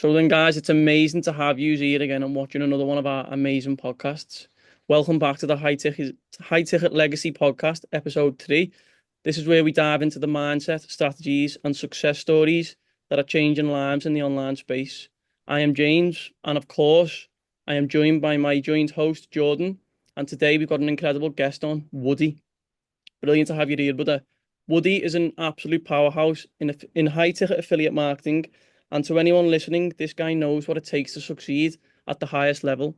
So then, guys, it's amazing to have you here again and watching another one of our amazing podcasts. Welcome back to the High Ticket Legacy Podcast, episode 3. This is where we dive into the mindset, strategies, and success stories that are changing lives in the online space. I am James, and of course, I am joined by my joint host, Jordan. And today we've got an incredible guest on, Woody. Brilliant to have you here, brother. Woody is an absolute powerhouse in high ticket affiliate marketing. And to anyone listening, this guy knows what it takes to succeed at the highest level.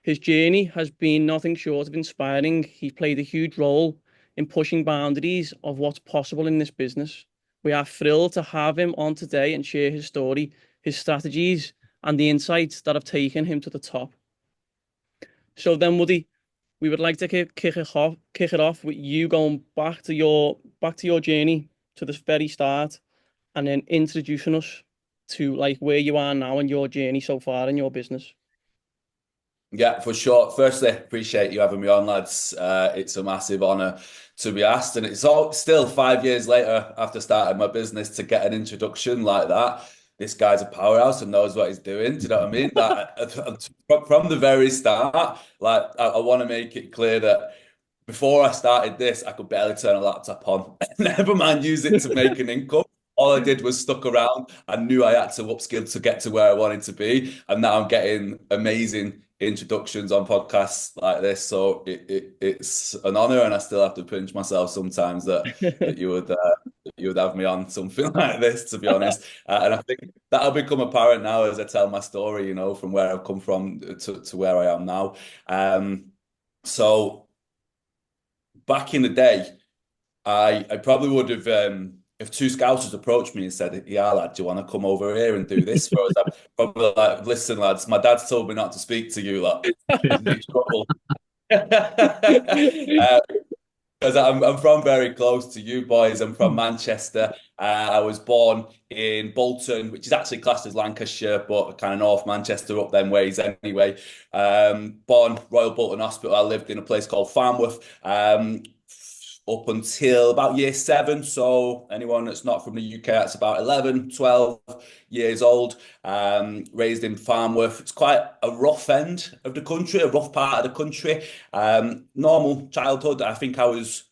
His journey has been nothing short of inspiring. He's played a huge role in pushing boundaries of what's possible in this business. We are thrilled to have him on today and share his story, his strategies, and the insights that have taken him to the top. So then, Woody, we would like to kick it off with you going back to your journey to the very start, and then introducing us to like where you are now and your journey so far in your business. Yeah, for sure. Firstly, appreciate you having me on, lads. It's a massive honor to be asked, and it's all still 5 years later after starting my business to get an introduction like that. This guy's a powerhouse and knows what he's doing. Do you know what I mean? From the very start, like I want to make it clear that before I started this, I could barely turn a laptop on. Never mind use it to make an income. All I did was stuck around. I knew I had to upskill to get to where I wanted to be, and now I'm getting amazing introductions on podcasts like this. So it's an honor, and I still have to pinch myself sometimes that you would have me on something like this. To be honest, and I think that'll become apparent now as I tell my story. You know, from where I've come from to where I am now. So back in the day, I probably would have if two scousers approached me and said, "Yeah, lad, do you want to come over here and do this for us?" I'd probably like, "Listen, lads, my dad's told me not to speak to you, lot. He's in trouble." Because I'm from very close to you boys. I'm from Manchester. I was born in Bolton, which is actually classed as Lancashire, but kind of North Manchester up them ways anyway. Born Royal Bolton Hospital. I lived in a place called Farnworth up until about year 7. So anyone that's not from the UK, that's about 11, 12 years old. Raised in Farnworth. It's quite a rough end of the country, a rough part of the country. Normal childhood. I think I was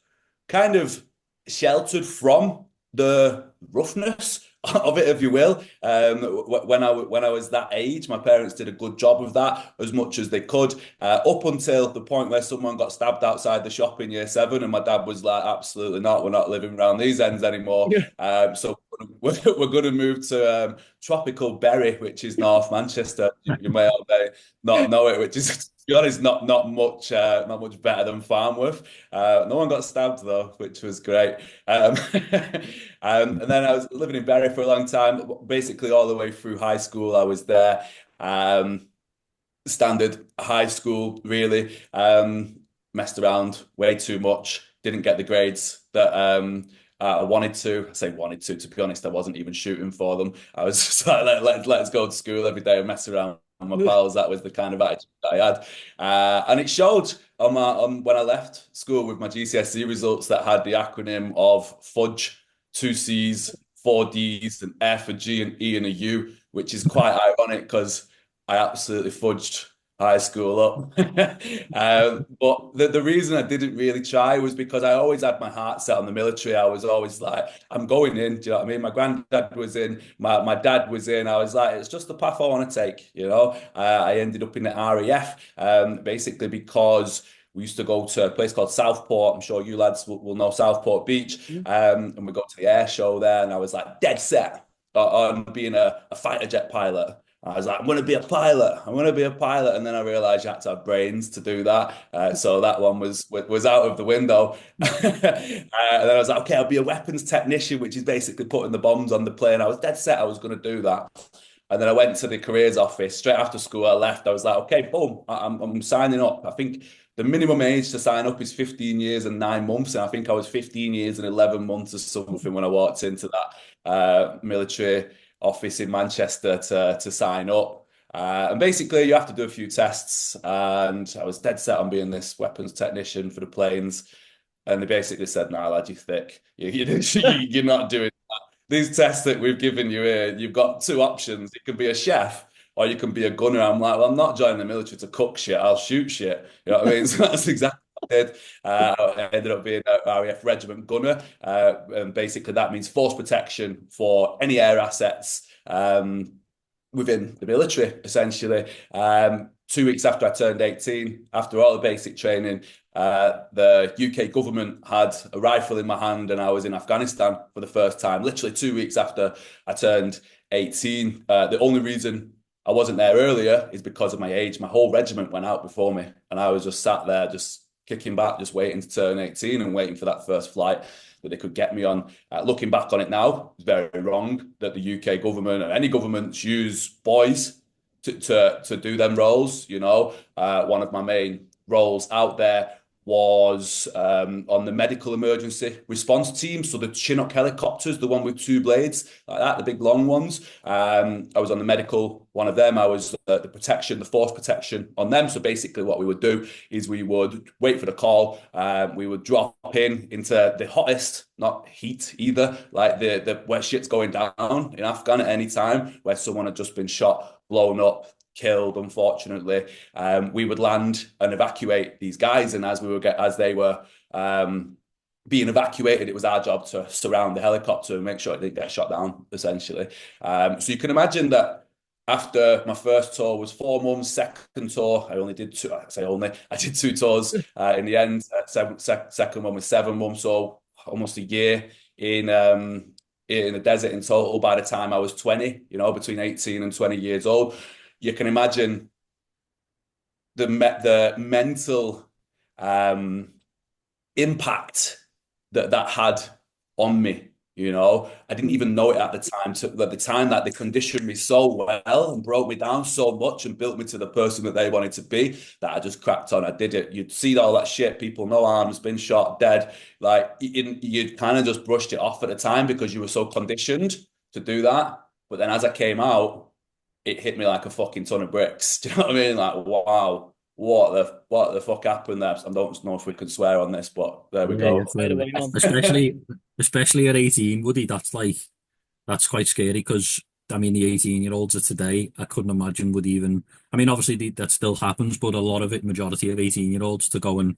kind of sheltered from the roughness of it, if you will. When I was that age, my parents did a good job of that as much as they could, up until the point where someone got stabbed outside the shop in year 7, and my dad was like, "Absolutely not, we're not living around these ends anymore." Yeah. So we're going to move to tropical Bury, which is North Manchester. You may or may not know it, which is, to be honest, not much better than Farnworth. No one got stabbed though, which was great. And then I was living in Bury for a long time, basically all the way through high school. I was there. Standard high school, really. Messed around way too much. Didn't get the grades that I wanted to. I say wanted to be honest, I wasn't even shooting for them. I was just like, let's go to school every day and mess around with my pals. That was the kind of attitude that I had. And it showed on when I left school with my GCSE results that had the acronym of fudge, 2 C's, 4 D's, an F, a G, an E, and a U, which is quite ironic because I absolutely fudged high school up. But the reason I didn't really try was because I always had my heart set on the military. I was always like, I'm going in. Do you know what I mean? My granddad was in, my dad was in. I was like, it's just the path I want to take, you know? I ended up in the RAF, basically because we used to go to a place called Southport. I'm sure you lads will know Southport Beach. And we go to the air show there, and I was like dead set on being a fighter jet pilot. I was like, I'm going to be a pilot. I'm going to be a pilot. And then I realized you had to have brains to do that. So that one was out of the window. And then I was like, okay, I'll be a weapons technician, which is basically putting the bombs on the plane. I was dead set I was going to do that. And then I went to the careers office straight after school. I left. I was like, okay, boom, I'm signing up. I think the minimum age to sign up is 15 years and 9 months. And I think I was 15 years and 11 months or something when I walked into that military office in Manchester to sign up. And basically, you have to do a few tests. And I was dead set on being this weapons technician for the planes. And they basically said, "Nah, lad, you're thick. You're not doing that." these tests that we've given you here, you've got two options. You can be a chef or you can be a gunner. I'm like, well, I'm not joining the military to cook shit. I'll shoot shit. You know what I mean? So that's exactly what I did. I ended up being a RAF regiment gunner. And basically that means force protection for any air assets. Within the military, essentially. 2 weeks after I turned 18, after all the basic training, the UK government had a rifle in my hand and I was in Afghanistan for the first time, literally 2 weeks after I turned 18. The only reason I wasn't there earlier is because of my age. My whole regiment went out before me, and I was just sat there, just kicking back, just waiting to turn 18 and waiting for that first flight that they could get me on. Looking back on it now, it's very wrong that the UK government or any governments use boys to do them roles. You know, one of my main roles out there was on the medical emergency response team. So the Chinook helicopters, the one with two blades like that, the big long ones. I was on the medical one of them. I was the protection, the force protection on them. So basically what we would do is we would wait for the call. We would drop into the hottest, not heat either, like the where shit's going down in Afghan at any time, where someone had just been shot, blown up, killed, unfortunately. We would land and evacuate these guys, and as they were being evacuated, it was our job to surround the helicopter and make sure it didn't get shot down, essentially. So you can imagine that after my first tour was 4 months, second tour, I only did two, I say only, I did two tours in the end. Second one was 7 months, so almost a year in the desert in total by the time I was 20, you know, between 18 and 20 years old. You can imagine the mental impact that had on me. You know, I didn't even know it at the time. At the time, that they conditioned me so well and broke me down so much and built me to the person that they wanted to be, that I just cracked on. I did it. You'd see all that shit. People, no arms, been shot, dead. Like you'd kind of just brushed it off at the time because you were so conditioned to do that. But then as I came out, it hit me like a fucking ton of bricks. Do you know what I mean? Like, wow, what the fuck happened there? I don't know if we could swear on this, but there we Yeah, yeah, go. By the totally. way, man. Especially at 18, Woody, that's quite scary because I mean the 18-year-olds of today, I couldn't imagine would even I mean obviously that still happens, but a lot of it, majority of 18-year-olds to go and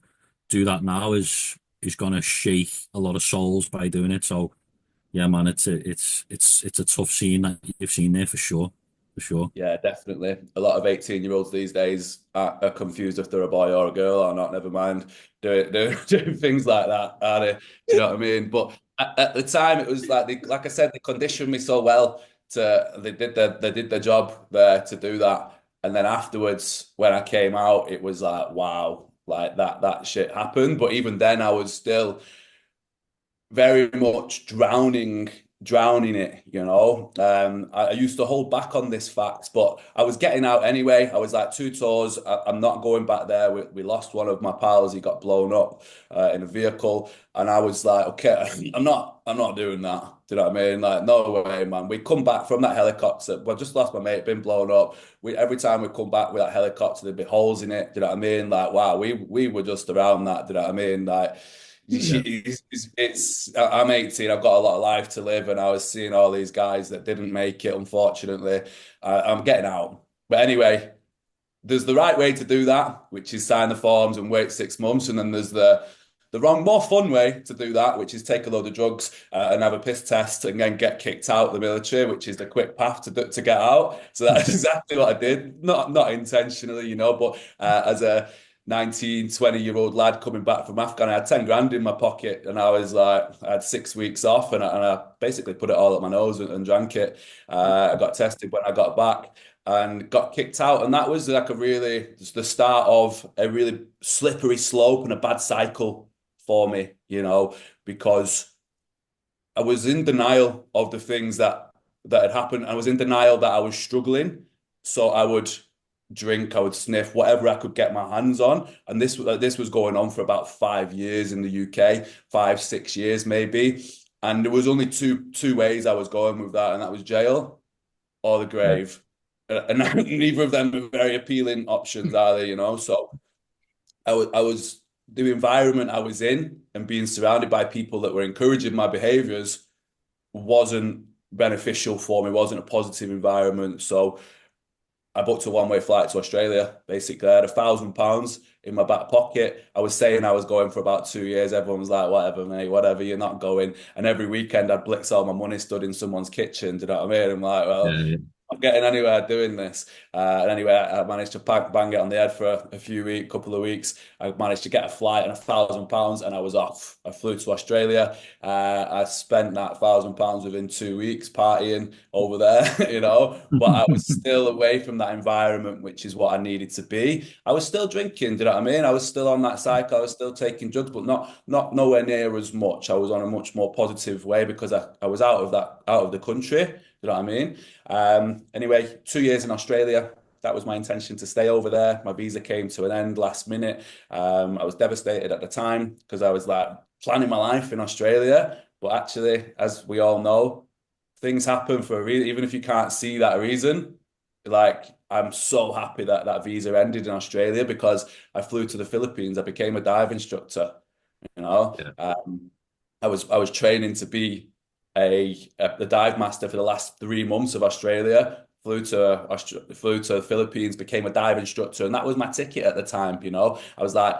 do that now is gonna shake a lot of souls by doing it. So yeah, man, it's a tough scene that you've seen there for sure. For sure. Yeah, definitely. A lot of 18-year-olds these days are confused if they're a boy or a girl or not, never mind doing things like that, are they? Do you know what I mean? But at the time, it was like I said, they conditioned me so well they did their job there to do that. And then afterwards, when I came out, it was like, wow, like that shit happened. But even then, I was still very much drowning it, you know. I used to hold back on this fact, but I was getting out anyway. I was like 2 tours. I'm not going back there. We lost one of my pals. He got blown up in a vehicle, and I was like, okay, I'm not doing that. Do you know what I mean? Like, no way, man. We come back from that helicopter. Well, just lost my mate, been blown up. Every time we come back with that helicopter, there'd be holes in it. Do you know what I mean? Like, wow, we were just around that. Do you know what I mean? Like, Yeah. I'm 18. I've got a lot of life to live, and I was seeing all these guys that didn't make it. Unfortunately, I'm getting out. But anyway, there's the right way to do that, which is sign the forms and wait 6 months, and then there's the wrong, more fun way to do that, which is take a load of drugs and have a piss test and then get kicked out of the military, which is the quick path to get out. So that's exactly what I did. Not intentionally, you know, but as a 19, 20-year-old lad coming back from Afghan, I had 10 grand in my pocket, and I was like, I had 6 weeks off, and I basically put it all up my nose and drank it. I got tested when I got back and got kicked out. And that was like the start of a really slippery slope and a bad cycle for me, you know, because I was in denial of the things that had happened. I was in denial that I was struggling. So I would drink, I would sniff whatever I could get my hands on. And this was going on for about 5 years in the UK, 5, 6 years maybe. And there was only two ways I was going with that, and that was jail or the Yeah. grave. And neither of them are very appealing options, are they? You know, so I was the environment I was in and being surrounded by people that were encouraging my behaviors wasn't beneficial for me, wasn't a positive environment. So I booked a one-way flight to Australia. Basically, I had £1,000 in my back pocket. I was saying I was going for about 2 years. Everyone was like, whatever, mate, whatever, you're not going. And every weekend I'd blitz all my money stood in someone's kitchen. Do you know what I mean? I'm like, well, Yeah, I'm getting anywhere doing this. And anyway, I managed to bang it on the head for a couple of weeks. I managed to get a flight and £1,000 and I was off. I flew to Australia. I spent that £1,000 within 2 weeks partying over there, you know, but I was still away from that environment, which is what I needed to be. I was still drinking, do you know what I mean? I was still on that cycle. I was still taking drugs, but not nowhere near as much. I was on a much more positive way because I was out of the country. You know what I mean? Anyway, 2 years in Australia. That was my intention to stay over there. My visa came to an end last minute. I was devastated at the time because I was like planning my life in Australia. But actually, as we all know, things happen for a reason. Even if you can't see that reason, like I'm so happy that that visa ended in Australia because I flew to the Philippines. I became a dive instructor. You know, yeah, I was training to be a dive master for the last 3 months of Australia. Flew to the Philippines, became a dive instructor, and that was my ticket at the time. You know, I was like,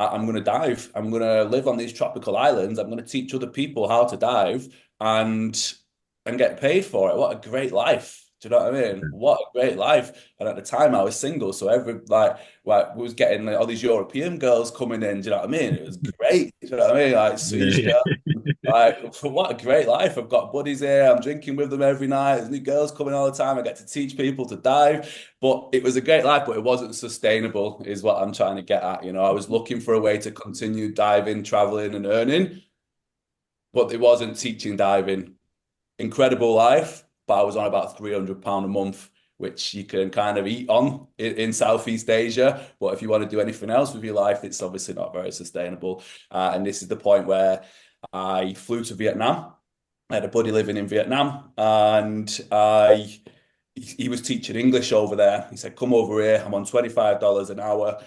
I'm going to dive. I'm going to live on these tropical islands. I'm going to teach other people how to dive and get paid for it. What a great life. Do you know what I mean? What a great life. And at the time I was single, so every like we was getting like, all these European girls coming in. Do you know what I mean? It was great. Do you know what I mean? Like Swedish yeah, girls. Like, what a great life. I've got buddies here. I'm drinking with them every night. There's new girls coming all the time. I get to teach people to dive. But it was a great life, but it wasn't sustainable, is what I'm trying to get at. You know, I was looking for a way to continue diving, traveling, and earning, but it wasn't teaching diving. Incredible life, but I was on about £300 a month, which you can kind of eat on in Southeast Asia. But if you want to do anything else with your life, it's obviously not very sustainable. And this is the point where I flew to Vietnam. I had a buddy living in Vietnam, and he was teaching English over there. He said, "Come over here. I'm on $25 an hour.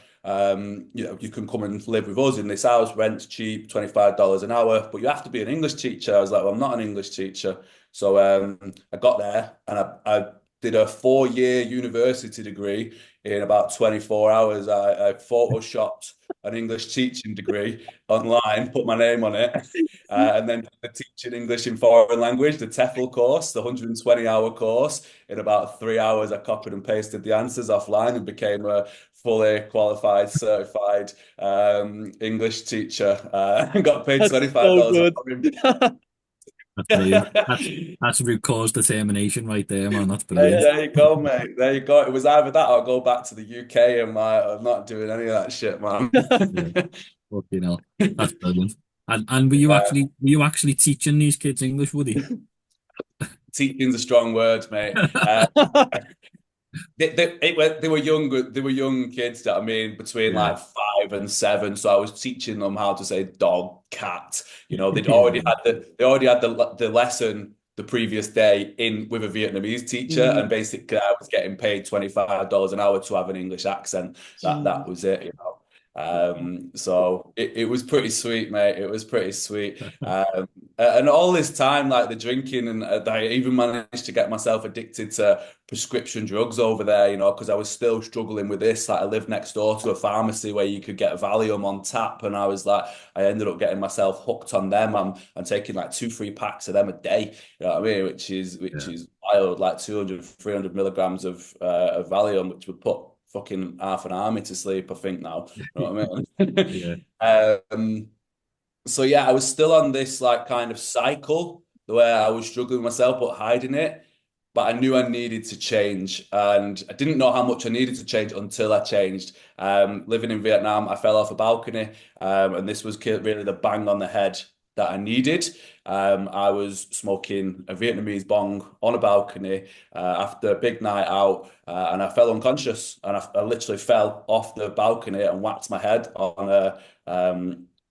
You know, you can come and live with us in this house. Rent's cheap, $25 an hour, but you have to be an English teacher." I was like, "Well, I'm not an English teacher." So I got there and I did a 4-year university degree in about 24 hours. I photoshopped an English teaching degree online, put my name on it, and then teaching English in foreign language, the TEFL course, the 120-hour course. In about 3 hours, I copied and pasted the answers offline and became a fully qualified, certified English teacher. And got paid That's so $25 an good. hour. that's brilliant. That's root cause determination right there, man. That's There, brilliant. there you go, mate. There you go. It was either that or go back to the UK and I'm not doing any of that shit, man. Yeah, you know, that's brilliant. And Yeah, were you actually teaching these kids English, Woody? teaching's a strong word, mate. They were young kids that I mean between Yeah, like 5 and 7. So I was teaching them how to say dog, cat. You know, yeah, they already had the lesson the previous day in with a Vietnamese teacher, and Mm, basically I was getting paid $25 an hour to have an English accent. That mm. was it, you know. So it was pretty sweet, mate. It was pretty sweet. And all this time, like the drinking, and I even managed to get myself addicted to prescription drugs over there, you know, because I was still struggling with this. Like I lived next door to a pharmacy where you could get Valium on tap, and I was like, I ended up getting myself hooked on them. I'm taking like 2-3 packs of them a day, you know what I mean? Which yeah, is wild, like 200, 300 milligrams of Valium, which would put fucking half an army to sleep, I think now. You know what I yeah, mean? So yeah, I was still on this like kind of cycle where I was struggling with myself but hiding it. But I knew I needed to change, and I didn't know how much I needed to change until I changed. Living in Vietnam, I fell off a balcony, and this was really the bang on the head that I needed. I was smoking a Vietnamese bong on a balcony after a big night out, and I fell unconscious, and I literally fell off the balcony and whacked my head on a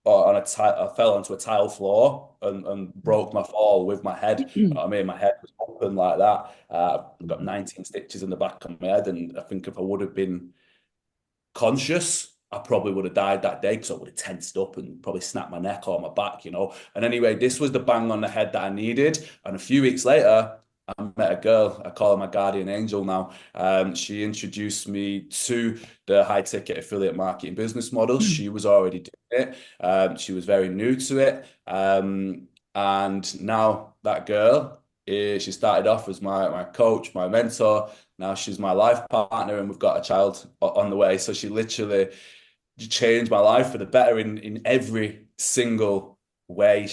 I fell onto a tile floor and broke my fall with my head. You know what I mean, my head was open like that. I've got 19 stitches in the back of my head, and I think if I would have been conscious, I probably would have died that day because I would have tensed up and probably snapped my neck or my back, you know. And anyway, this was the bang on the head that I needed. And a few weeks later, I met a girl. I call her my guardian angel now. She introduced me to the high ticket affiliate marketing business model. She was already doing it. She was very new to it. And now that girl, she started off as my coach, my mentor. Now she's my life partner, and we've got a child on the way. So she literally changed my life for the better in every single way.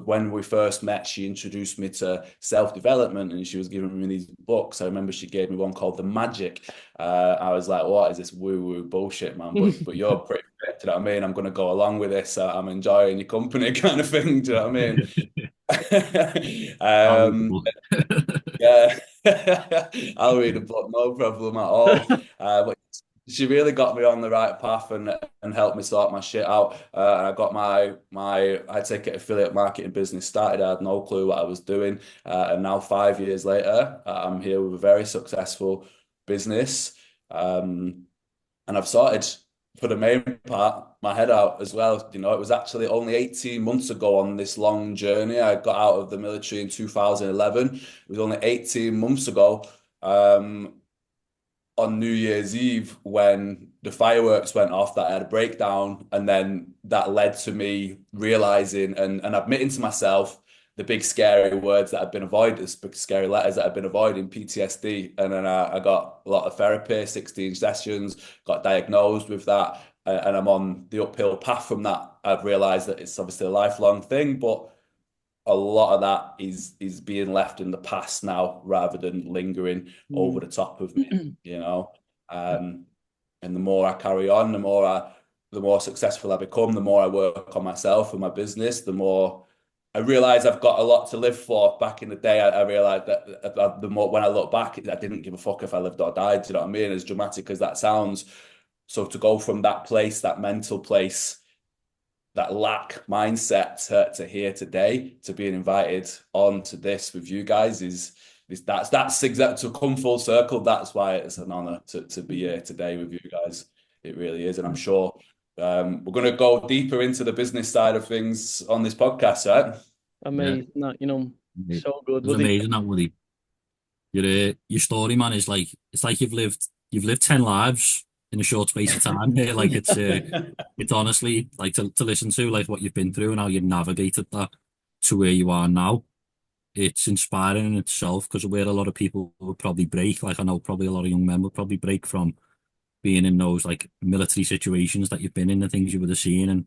When we first met, she introduced me to self-development, and she was giving me these books. I remember she gave me one called The Magic. I was like, what is this woo-woo bullshit, man? But you're pretty fit, do you know what I mean? I'm going to go along with this. I'm enjoying your company kind of thing, do you know what I mean? Yeah, I'll read a book, no problem at all. But she really got me on the right path and helped me sort my shit out. And I got my I take it affiliate marketing business started. I had no clue what I was doing, and now 5 years later, I'm here with a very successful business. And I've sorted, for the main part, my head out as well. You know, it was actually only 18 months ago on this long journey. I got out of the military in 2011. It was only 18 months ago, on New Year's Eve, when the fireworks went off, that I had a breakdown. And then that led to me realizing and admitting to myself the big scary words that I've been avoiding, the big scary letters that I've been avoiding, PTSD. And then I got a lot of therapy, 16 sessions, got diagnosed with that. And I'm on the uphill path from that. I've realized that it's obviously a lifelong thing, but a lot of that is being left in the past now rather than lingering over the top of me, you know. And the more I carry on, the more successful I become, the more I work on myself and my business, the more I realize I've got a lot to live for. Back in the day, I realized that the more, when I look back, I didn't give a fuck if I lived or died. Do you know what I mean? As dramatic as that sounds. So to go from that place, that mental place, that lack mindset to here today, to being invited on to this with you guys that's exact, to come full circle. That's why it's an honor to be here today with you guys. It really is. And I'm sure we're going to go deeper into the business side of things on this podcast, right? Amazing, Yeah. that, you know, so good. It was amazing that, Woody. Your story, man, is like, it's like you've lived 10 lives in a short space of time here. Like it's honestly like to listen to like what you've been through and how you've navigated that to where you are now. It's inspiring in itself, because where a lot of people would probably break, like I know probably a lot of young men would probably break from being in those like military situations that you've been in, the things you would have seen. And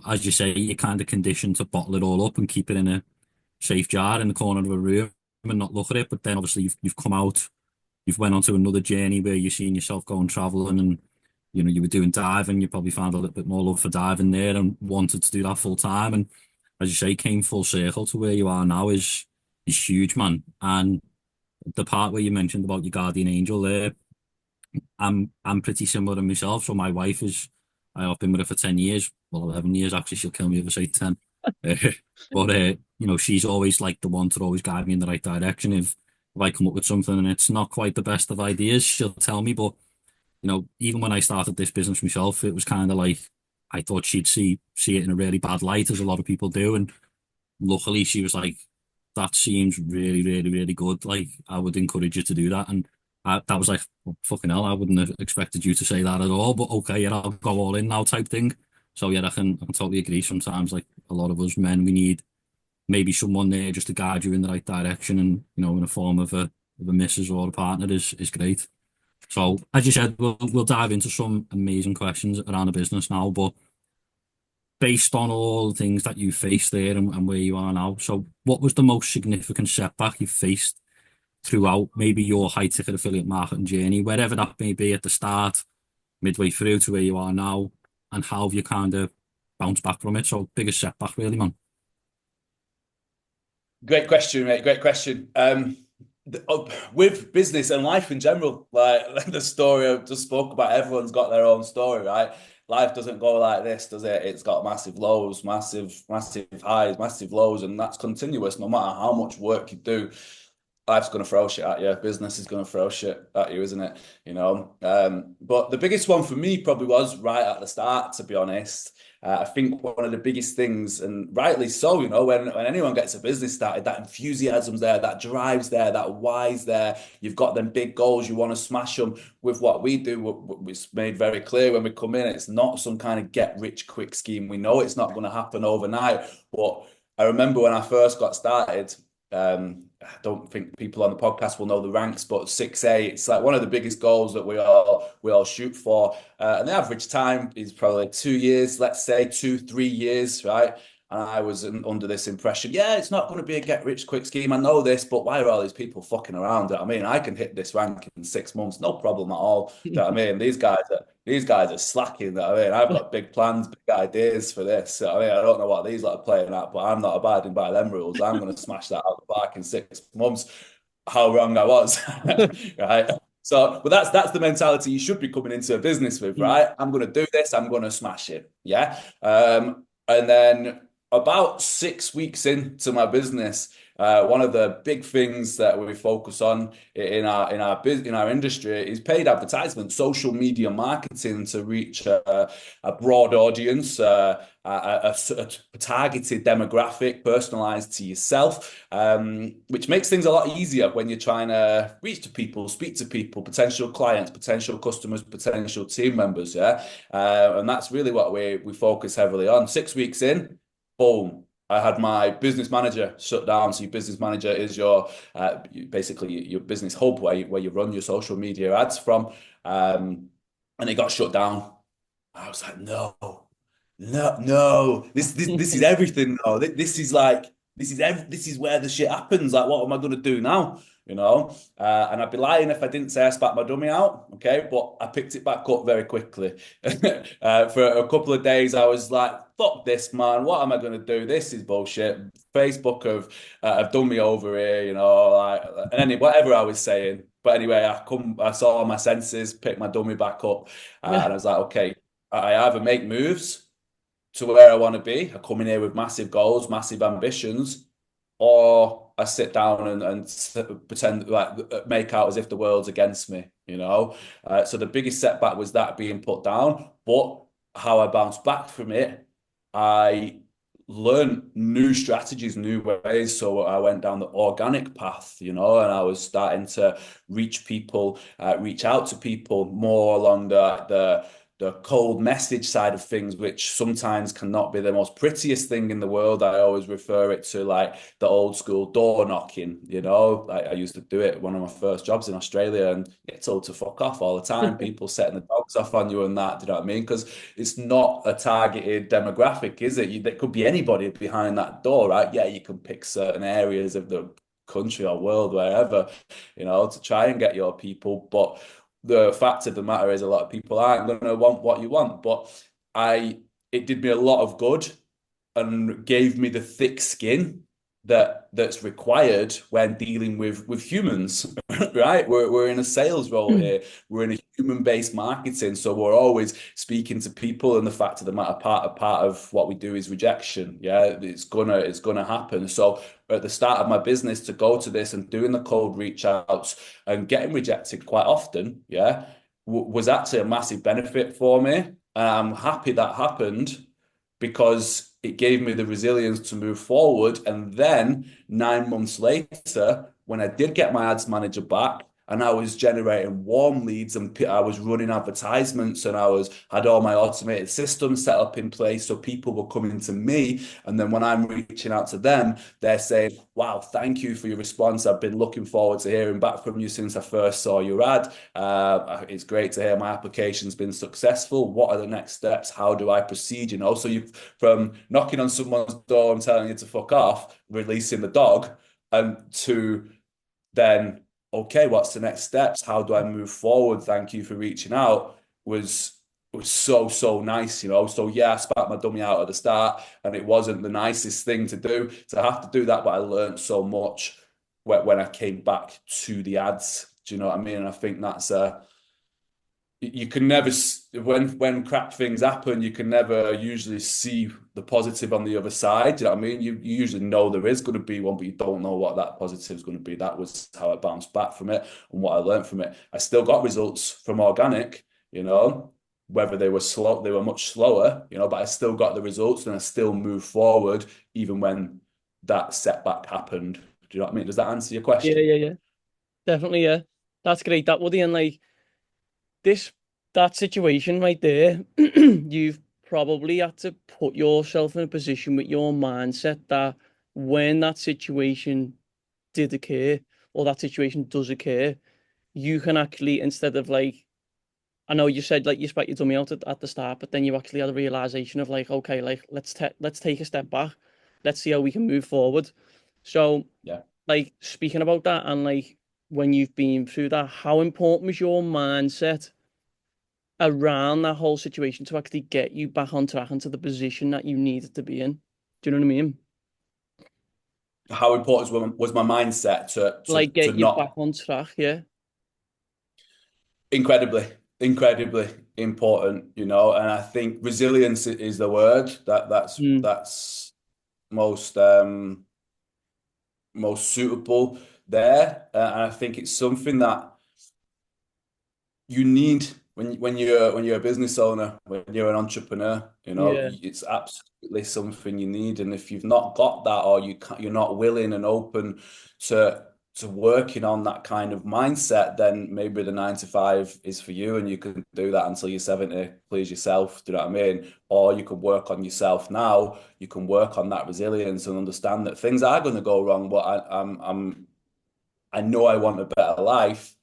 as you say, you're kind of conditioned to bottle it all up and keep it in a safe jar in the corner of a room and not look at it. But then obviously you've come out, you've went on to another journey where you're seeing yourself going traveling, and you know you were doing diving. You probably found a little bit more love for diving there and wanted to do that full time. And as you say, came full circle to where you are now is huge, man. And the part where you mentioned about your guardian angel there, I'm pretty similar to myself. So my wife is, I've been with her for 10 years, well 11 years actually. She'll kill me if I say 10. But you know, she's always like the one to always guide me in the right direction. If I come up with something and it's not quite the best of ideas, she'll tell me. But you know, even when I started this business myself, it was kind of like I thought she'd see it in a really bad light, as a lot of people do. And luckily, she was like, "That seems really, really, really good. Like, I would encourage you to do that." And that was like, well, fucking hell, I wouldn't have expected you to say that at all. But okay, yeah, I'll go all in now, type thing. So yeah, I can totally agree. Sometimes, like a lot of us men, we need maybe someone there just to guide you in the right direction, and you know, in a form of a missus or a partner is great. So as you said, we'll dive into some amazing questions around the business now, but based on all the things that you faced there and where you are now, so what was the most significant setback you faced throughout maybe your high ticket affiliate marketing journey, wherever that may be, at the start, midway through to where you are now, and how have you kind of bounced back from it? So biggest setback really, man. Great question, mate. Great question. With business and life in general, like the story I just spoke about, everyone's got their own story, right? Life doesn't go like this, does it? It's got massive lows, massive highs, massive lows, and that's continuous no matter how much work you do. life's going to throw shit at you. Business is going to throw shit at you, isn't it? You know. But the biggest one for me probably was right at the start, to be honest. I think one of the biggest things, and rightly so, you know, when anyone gets a business started, that enthusiasm's there, that drive's there, that why's there. You've got them big goals, you want to smash them. With what we do, it's made very clear when we come in, it's not some kind of get rich quick scheme. We know it's not going to happen overnight. But I remember when I first got started, I don't think people on the podcast will know the ranks, but 6A, it's like one of the biggest goals that we all shoot for. And the average time is probably 2 years, let's say 2-3 years, right? And I was under this impression, yeah, it's not going to be a get rich quick scheme. I know this, but why are all these people fucking around? I mean, I can hit this rank in 6 months, no problem at all. I mean, these guys are slacking. I mean, I've got big plans, big ideas for this. I mean, I don't know what these lot are playing at, but I'm not abiding by them rules. I'm going to smash that out of the park in 6 months. How wrong I was, right? So, but that's the mentality you should be coming into a business with, right? I'm going to do this. I'm going to smash it. Yeah. And then about 6 weeks into my business, one of the big things that we focus on in our industry is paid advertisement, social media marketing to reach a broad audience, a targeted demographic, personalized to yourself, which makes things a lot easier when you're trying to reach to people, speak to people, potential clients, potential customers, potential team members. Yeah, and that's really what we focus heavily on. 6 weeks in, boom, I had my business manager shut down. So your business manager is your basically your business hub where you run your social media ads from, and it got shut down. I was like, no, this is everything. No, this is where the shit happens. Like, what am I going to do now? You know, and I'd be lying if I didn't say I spat my dummy out. Okay, but I picked it back up very quickly. For a couple of days, I was like, "Fuck this, man! What am I going to do? This is bullshit." Facebook have done me over here, you know, like, and whatever I was saying. But anyway, I saw my senses, picked my dummy back up, and I was like, "Okay, I either make moves to where I want to be. I come in here with massive goals, massive ambitions, or I sit down and pretend like make out as if the world's against me, you know." So the biggest setback was that being put down, but how I bounced back from it, I learned new strategies, new ways. So I went down the organic path, you know, and I was starting to reach people, reach out to people more along the cold message side of things, which sometimes cannot be the most prettiest thing in the world. I always refer it to like the old school door knocking, you know. I used to do it one of my first jobs in Australia and get told to fuck off all the time. People setting the dogs off on you and that, do you know what I mean? Because it's not a targeted demographic, is it? There could be anybody behind that door, right? Yeah, you can pick certain areas of the country or world, wherever, you know, to try and get your people. But the fact of the matter is a lot of people aren't going to want what you want. But it did me a lot of good and gave me the thick skin that's required when dealing with humans, right? We're in a sales role here. We're in a human-based marketing, so we're always speaking to people. And the fact of the matter, part of what we do is rejection. Yeah, it's gonna happen. So at the start of my business, to go to this and doing the cold reach outs and getting rejected quite often, yeah, was actually a massive benefit for me. And I'm happy that happened because it gave me the resilience to move forward. And then 9 months later, when I did get my ads manager back and I was generating warm leads and I was running advertisements and had all my automated systems set up in place, so people were coming to me, and then when I'm reaching out to them, they're saying, "Wow, thank you for your response. I've been looking forward to hearing back from you since I first saw your ad. It's great to hear my application's been successful. What are the next steps? How do I proceed?" You know, so you from knocking on someone's door and telling you to fuck off, releasing the dog, and to then, okay, what's the next steps? How do I move forward? Thank you for reaching out. Was so nice, you know. So yeah, I spat my dummy out at the start, and it wasn't the nicest thing to do to have to do that, but I learned so much when I came back to the ads. Do you know what I mean? And I think that's you can never when crap things happen, you can never usually see the positive on the other side. Do you know what I mean? You usually know there is going to be one, but you don't know what that positive is going to be. That was how I bounced back from it and what I learned from it. I still got results from organic, whether they were slow, they were much slower, but I still got the results and I still moved forward even when that setback happened. Do you know what I mean? Does that answer your Yeah, question? yeah, yeah. Definitely, yeah. That's great. That would and like this that situation right there, you've probably had to put yourself in a position with your mindset that when that situation did occur or that situation does occur, you can actually instead of like I know you said like you spat your dummy out at the start, but then you actually had a realization of like, okay, like let's take a step back, let's see how we can move forward. So, Yeah. like speaking about that and like when you've been through that, how important was your mindset around that whole situation to actually get you back on track into the position that you needed to be in? Do you know what I mean? How important was my mindset to to Like to get you back not on track, yeah. incredibly, incredibly important, and I think resilience is the word Mm, that's most most suitable there. And I think it's something that you need when you're a business owner, when you're an entrepreneur, yeah, it's absolutely something you need. And if you've not got that, or you're not willing and open to working on that kind of mindset, then maybe the 9 to 5 is for you, and you can do that until you're 70, please yourself. Do you know what I mean? Or you can work on yourself now. You can work on that resilience and understand that things are going to go wrong, but I know I want a better life,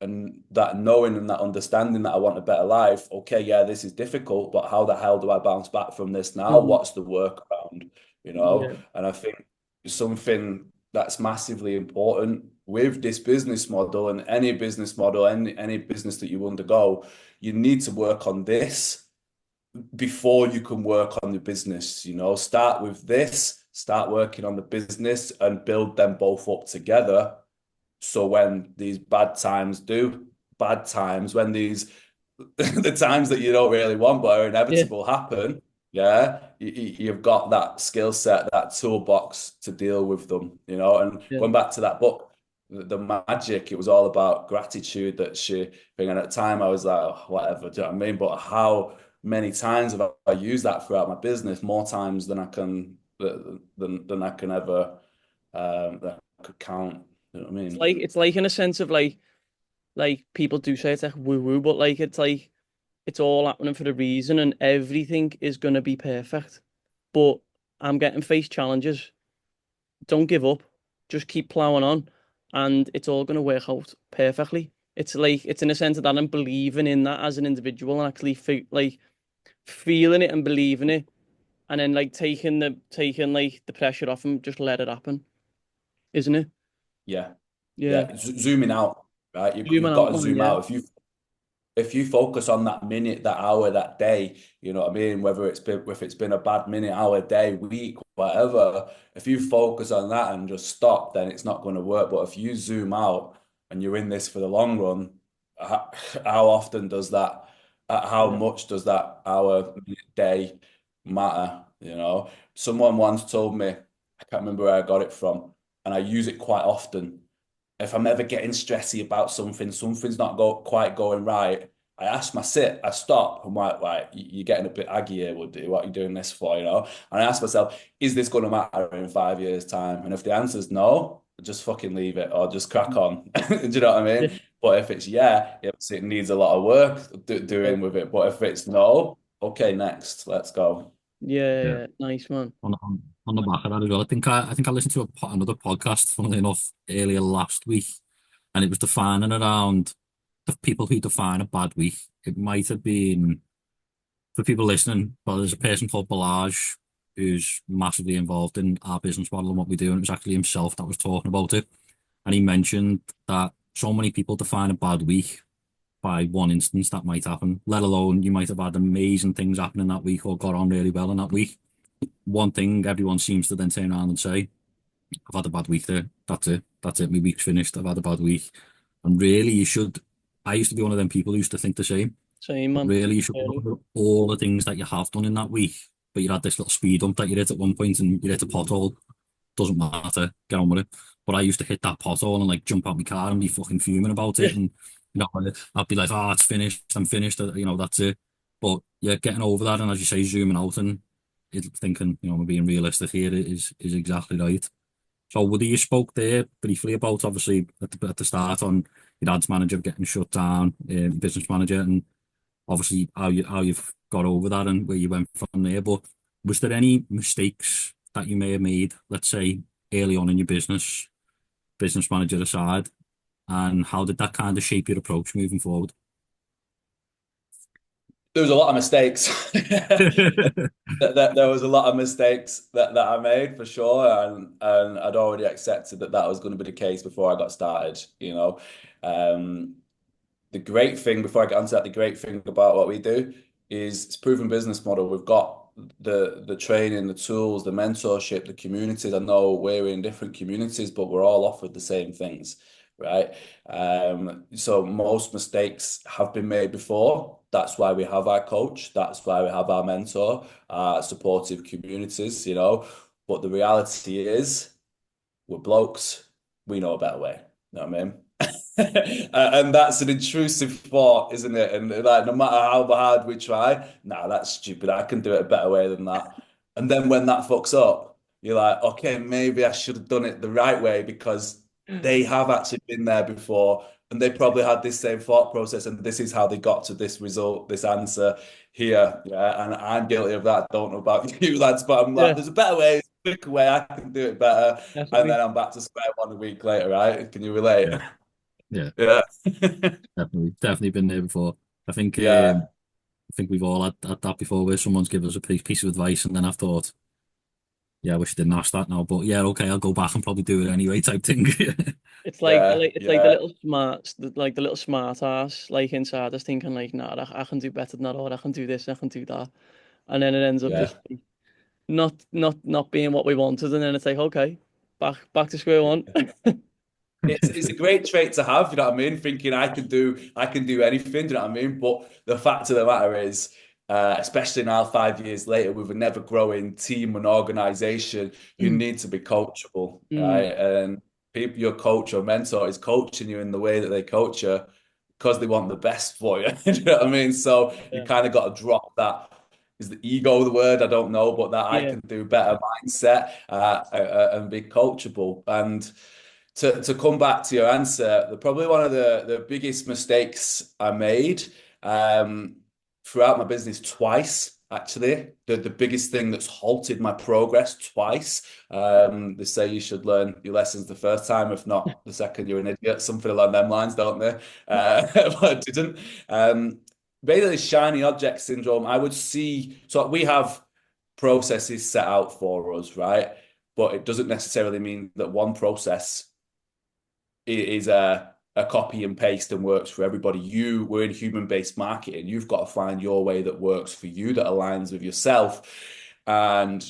and that knowing and that understanding that I want a better life. Okay, yeah, this is difficult, but how the hell do I bounce back from this now? mm, What's the workaround? yeah, And I think something that's massively important with this business model and any business model, any business that you undergo, you need to work on this before you can work on the business. Start with this, start working on the business and build them both up together, so when these bad times, when these the times that you don't really want but are yeah, inevitable happen, yeah, you've got that skill set, that toolbox to deal with them, And yeah, going back to that book, the magic, it was all about gratitude that she thing. And at the time, I was like, oh, whatever, do you know what I mean? But how many times have I used that throughout my business? More times than I can than I can ever that I could count. You know what I mean? it's like in a sense of like people do say it's like woo woo, but like it's like it's all happening for a reason and everything is gonna be perfect. But I'm getting face challenges. Don't give up. Just keep plowing on and it's all gonna work out perfectly. It's like it's in a sense of that I'm believing in that as an individual and actually like feeling it and believing it and then like taking like the pressure off and just let it happen, isn't it? Yeah, Yeah. yeah. Zooming out, right? Zooming You've got out, to man, zoom yeah. out. If you focus on that minute, that hour, that day, you know what I mean? Whether if it's been a bad minute, hour, day, week, whatever, if you focus on that and just stop, then it's not going to work. But if you zoom out and you're in this for the long run, how often does that, how Yeah. much does that hour, minute, day matter? Someone once told me, I can't remember where I got it from, and I use it quite often. If I'm ever getting stressy about something's not quite going right, I stop. I'm like, right, you're getting a bit aggy here, Woody. What are you doing this for, And I ask myself, is this going to matter in 5 years' time? And if the answer is no, just fucking leave it or just crack on. Do you know what I Yeah. mean? But if it's yeah, it needs a lot of work Yeah. doing with it. But if it's no, okay, next, let's go. Yeah, Yeah. yeah. Nice, man. On the back of that as well. I think I listened to another podcast, funnily enough, earlier last week, and it was defining around the people who define a bad week. It might have been for people listening, but there's a person called Balaj who's massively involved in our business model and what we do, and it was actually himself that was talking about it. And he mentioned that so many people define a bad week by one instance that might happen, let alone you might have had amazing things happening that week or got on really well in that week. One thing everyone seems to then turn around and say, I've had a bad week there. That's it. That's it. My week's finished. I've had a bad week. And really, you should I used to be one of them people who used to think the same. Same, man. Really, you should Really. remember all the things that you have done in that week, but you had this little speed bump that you hit at one point and you hit a pothole. Doesn't matter, get on with it. But I used to hit that pothole and like jump out my car and be fucking fuming about it. And I'd be like, oh, it's finished, I'm finished, that's it. But yeah, getting over that and as you say, zooming out and thinking, we're being realistic here is exactly right. So Woody, you spoke there briefly about obviously at the start on your dad's manager getting shut down, business manager, and obviously how you've got over that and where you went from there. But was there any mistakes that you may have made, let's say early on in your business manager aside, and how did that kind of shape your approach moving forward? There was a lot of mistakes. There was a lot of mistakes that I made for sure, and I'd already accepted that was going to be the case before I got started. The great thing, before I get onto that, the great thing about what we do is it's a proven business model. We've got the training, the tools, the mentorship, the communities. I know we're in different communities, but we're all offered the same things, right? So most mistakes have been made before. That's why we have our coach. That's why we have our mentor, supportive communities, But the reality is, we're blokes. We know a better way. You know what I mean? And that's an intrusive thought, isn't it? And like, no matter how hard we try, nah, that's stupid. I can do it a better way than that. And then when that fucks up, you're like, okay, maybe I should have done it the right way because they have actually been there before and they probably had this same thought process and this is how they got to this result, this answer here. Yeah, and I'm guilty of that. Don't know about you, lads, but I'm like, Yeah, there's a better way, a quicker way. I can do it better. And definitely. then I'm back to square one a week later, right? Can you relate? Yeah, yeah, Yeah. definitely been there before. I think Yeah. I think we've all had that before where someone's given us a piece of advice and then I've thought, yeah, I wish I didn't ask that now, but yeah, okay, I'll go back and probably do it anyway type thing. Yeah. It's like the Yeah. little like the little smart ass like inside us thinking like, nah, I can do better than that, or I can do this, I can do that, and then it ends up Yeah. just like, not being what we wanted, and then it's like, okay, back to square one. It's a great trait to have, you know what I mean? Thinking I can do anything, do you know what I mean? But the fact of the matter is, especially now 5 years later, with an ever growing team and organization, you need to be coachable, Mm, right? And people, your coach or mentor is coaching you in the way that they coach you because they want the best for you. Do you know what I mean? So you yeah, kind of got to drop that. Is the ego the word? I don't know, but that I yeah. can do better mindset and be coachable. And to come back to your answer, probably one of the biggest mistakes I made um, throughout my business twice, actually. The biggest thing that's halted my progress twice. They say you should learn your lessons the first time, if not the second, you're an idiot. Something along them lines, don't they? But I didn't. Basically, shiny object syndrome. I would see, so we have processes set out for us, right? But it doesn't necessarily mean that one process is a copy and paste and works for everybody. We're in human-based marketing. You've got to find your way that works for you, that aligns with yourself. And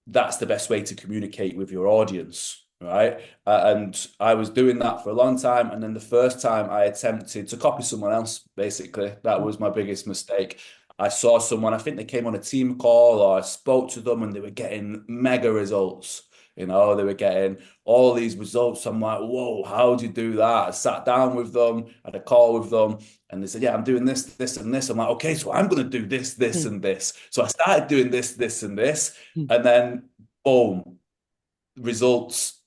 that's the best way to communicate with your audience, right? And I was doing that for a long time. And then the first time I attempted to copy someone else, basically, that was my biggest mistake. I saw someone, I think they came on a team call or I spoke to them and they were getting mega results. They were getting all these results. I'm like, whoa, how do you do that? I sat down with them, had a call with them, and they said, yeah, I'm doing this, this, and this. I'm like, okay, so I'm going to do this, this, Mm, and this. So I started doing this, this, and this. mm. And then, boom, results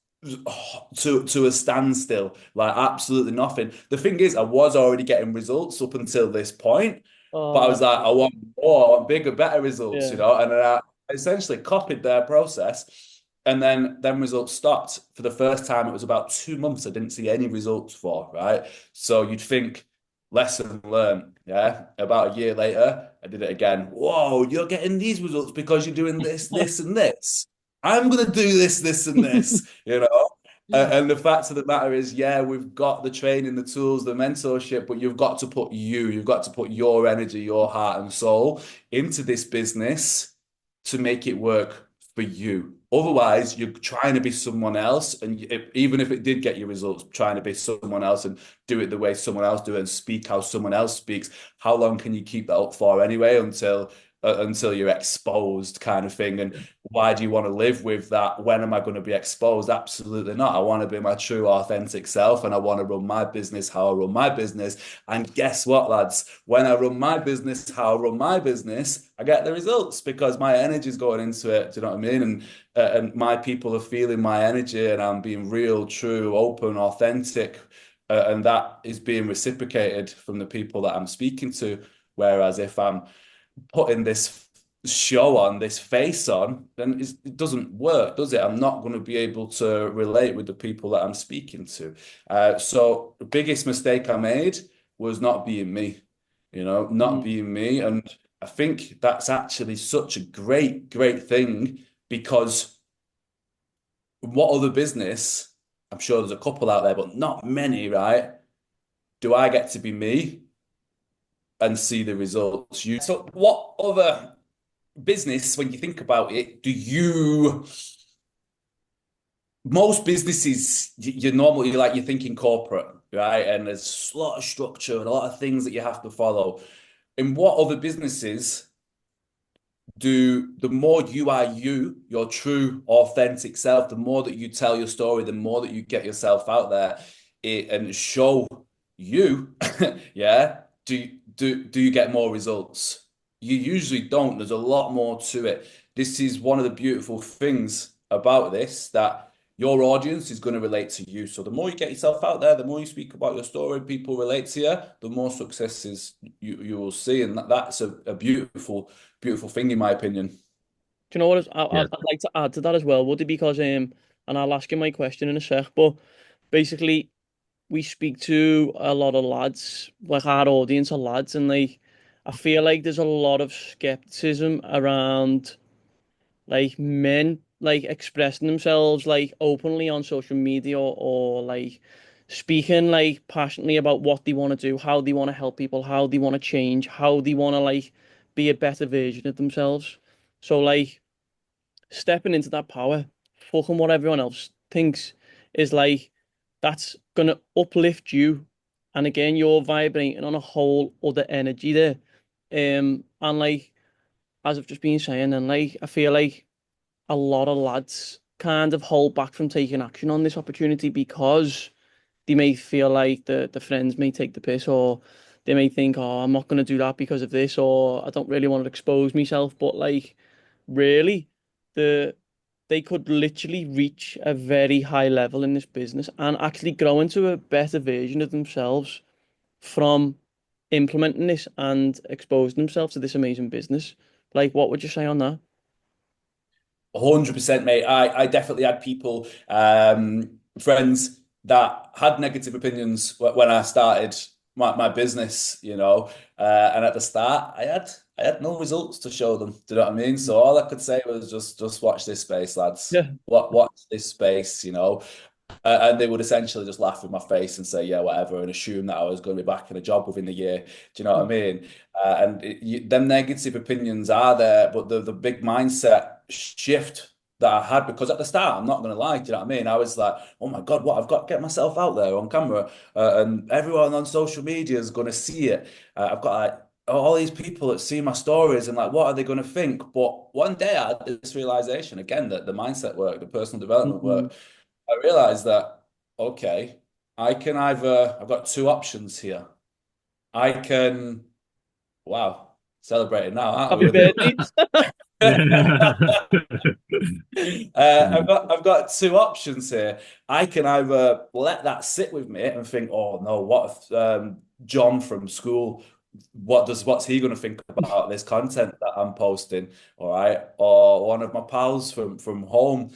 to a standstill, like absolutely nothing. The thing is, I was already getting results up until this point, but I Oh, was like, I want more, I want bigger, better results, yeah. and then I essentially copied their process. And then results stopped. For the first time, it was about 2 months I didn't see any results for, right? So you'd think, lesson learned, yeah? About a year later, I did it again. Whoa, you're getting these results because you're doing this, this, and this. I'm going to do this, this, and this, And the fact of the matter is, yeah, we've got the training, the tools, the mentorship, but you've got to you've got to put your energy, your heart and soul into this business to make it work for you Otherwise, you're trying to be someone else, and even if it did get you results, trying to be someone else and do it the way someone else do it and speak how someone else speaks. How long can you keep that up for anyway until you're exposed, kind of thing? And why do you want to live with that? When am I going to be exposed? Absolutely not. I want to be my true, authentic self, and I want to run my business how I run my business. And guess what, lads? When I run my business how I run my business, I get the results because my energy is going into it. Do you know what I mean? And my people are feeling my energy, and I'm being real, true, open, authentic, and that is being reciprocated from the people that I'm speaking to. Whereas if I'm putting this show on, this face on, then it doesn't work, does it? I'm not going to be able to relate with the people that I'm speaking to. So the biggest mistake I made was not being me, not being me. And I think that's actually such a great, great thing, because what other business, I'm sure there's a couple out there, but not many, right? Do I get to be me and see the results? So what other business, when you think about it, most businesses, you're normally you're thinking corporate, right? And there's a lot of structure and a lot of things that you have to follow. In what other businesses the more you are your true, authentic self, the more that you tell your story, the more that you get yourself out there and show you, yeah, do you get more results? You usually don't. There's a lot more to it. This is one of the beautiful things about this, that your audience is going to relate to you. So the more you get yourself out there, the more you speak about your story, people relate to you, the more successes you will see. And that's a beautiful, beautiful thing, in my opinion. Do you know what? Yeah. I'd like to add to that as well, Woody, because and I'll ask you my question in a sec. But basically, we speak to a lot of lads, like our audience are lads, and like I feel like there's a lot of skepticism around like men like expressing themselves like openly on social media, or like speaking like passionately about what they want to do, how they want to help people, how they want to change, how they want to like be a better version of themselves. So like stepping into that power, fucking what everyone else thinks, is like that's gonna uplift you. And again, you're vibrating on a whole other energy there. And like as I've just been saying, and like I feel like a lot of lads kind of hold back from taking action on this opportunity because they may feel like the friends may take the piss, or they may think, oh, I'm not gonna do that because of this, or I don't really want to expose myself. But like really, the they could literally reach a very high level in this business and actually grow into a better version of themselves from implementing this and exposing themselves to this amazing business. Like, what would you say on that? 100%, mate. I definitely had people, friends that had negative opinions when I started my business, and at the start I had no results to show them. Do you know what I mean? So all I could say was just watch this space, lads. Yeah. Watch this space. And they would essentially just laugh in my face and say, yeah, whatever, and assume that I was going to be back in a job within a year. Do you know what I mean? Them negative opinions are there, but the big mindset shift that I had, because at the start, I'm not going to lie, do you know what I mean? I was like, oh my God, what? I've got to get myself out there on camera, and everyone on social media is going to see it. I've got like all these people that see my stories, and like, what are they going to think? But one day I had this realization again, that the mindset work, the personal development Mhm. work. I realized that, okay, I've got two options here. I can, wow, celebrating now, aren't we, Happy with it? birthday. I've got two options here. I can either let that sit with me and think, oh no, what if John from school, what's he going to think about this content that I'm posting? All right. Or one of my pals from home.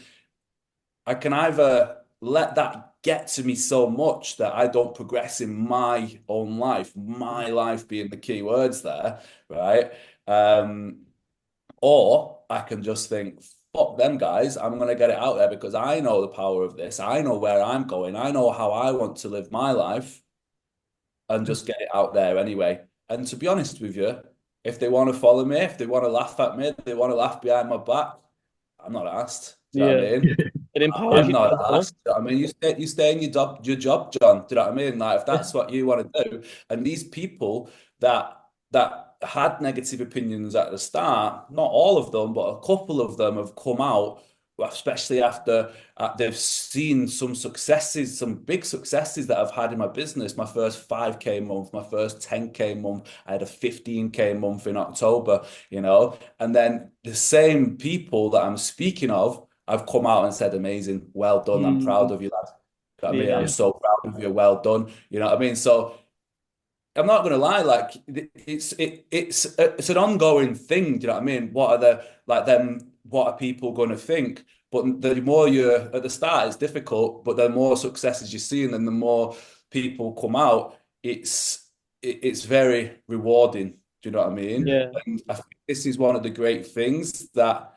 I can either let that get to me so much that I don't progress in my own life, my life being the key words there, right? Um, or I can just think, fuck them guys, I'm gonna get it out there because I know the power of this. I know where I'm going. I know how I want to live my life, and just get it out there anyway. And to be honest with you, if they want to follow me, if they want to laugh at me, if they want to laugh behind my back, I'm not asked. Do you know what Yeah. I mean? It empowers I'm you not as well. asked. Do you know what I mean? You stay in your job, John. Do you know what I mean? Like if that's what you want to do, and these people that had negative opinions at the start, not all of them, but a couple of them have come out, especially after they've seen some successes, some big successes that I've had in my business. My first 5K month, my first 10K month, I had a 15K month in October, and then the same people that I'm speaking of have come out and said, amazing, well done, I'm proud Mm, of you, lad. You know what I mean? I'm yeah. so proud of you, well done. You know what I mean? So I'm not going to lie, like it's an ongoing thing. Do you know what I mean? What are the like them? What are people going to think? But the more you're at the start, it's difficult. But the more successes you see, and then the more people come out, it's very rewarding. Do you know what I mean? Yeah. And I think this is one of the great things that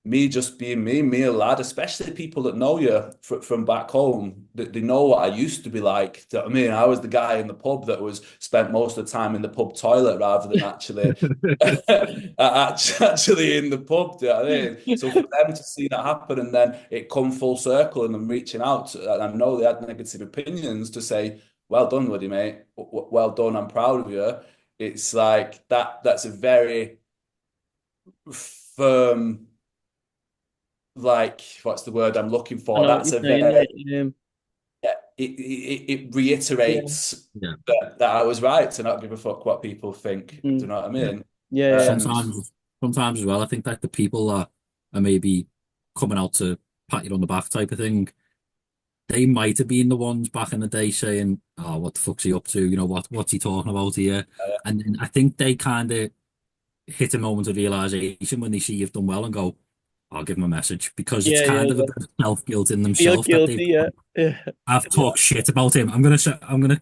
me just being me, a lad, especially people that know you from back home, that they know what I used to be like. Do you know what I mean? I was the guy in the pub that was spent most of the time in the pub toilet rather than actually actually in the pub. Do you know what I mean? So for them to see that happen and then it come full circle and them reaching out, and I know they had negative opinions to say, well done, Woody, mate. Well done. I'm proud of you. It's like that's a very firm, like what's the word I'm looking I for? know what That's you're a saying, very mate. it Yeah. reiterates Yeah. that I was right to not give a fuck what people think. Do you Mm, know what I Yeah. mean? yeah. Yeah. And Sometimes as well, I think that the people that are maybe coming out to pat you on the back type of thing, they might have been the ones back in the day saying, "Oh, what the fuck's he up to? What's he talking about here?" And then I think they kind of hit a moment of realization when they see you've done well and go, "I'll give them a message," because it's Yeah. Yeah. kind of a Yeah. bit of self-guilt in Feel themselves that guilty. Yeah. Yeah. I've talked shit about him. I'm gonna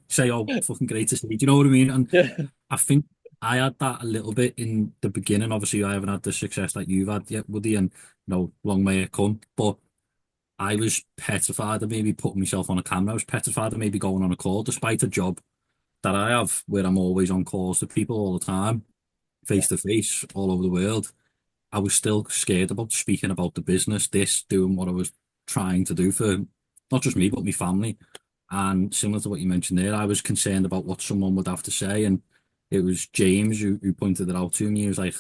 say, oh, fucking great to see. Do you know what I mean? And Yeah. I think I had that a little bit in the beginning. Obviously, I haven't had the success that you've had yet, Woody, and long may it come. But I was petrified of maybe putting myself on a camera. I was petrified of maybe going on a call, despite a job that I have where I'm always on calls to people all the time, yeah, face to face, all over the world. I was still scared about speaking about the business, doing what I was trying to do for not just me, but my family. And similar to what you mentioned there, I was concerned about what someone would have to say. And it was James who pointed it out to me. He was like,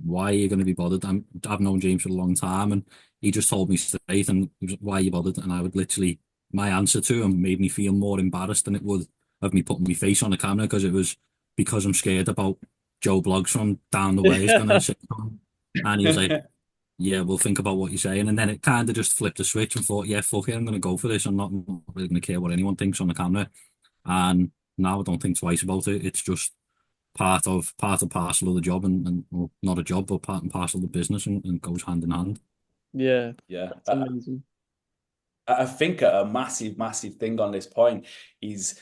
why are you going to be bothered? I've known James for a long time, and he just told me straight, and he was like, why are you bothered? And I would literally, my answer to him made me feel more embarrassed than it would of me putting my face on the camera, because it was because I'm scared about Joe Bloggs from down the way is going to say something. And he was like, yeah, we'll think about what you're saying. And then it kind of just flipped a switch and thought, yeah, fuck it, I'm going to go for this. I'm not really going to care what anyone thinks on the camera. And now I don't think twice about it. It's just part and parcel of the job, and well, not a job, but part and parcel of the business, and goes hand in hand. Yeah. yeah. That's amazing. I think a massive thing on this point is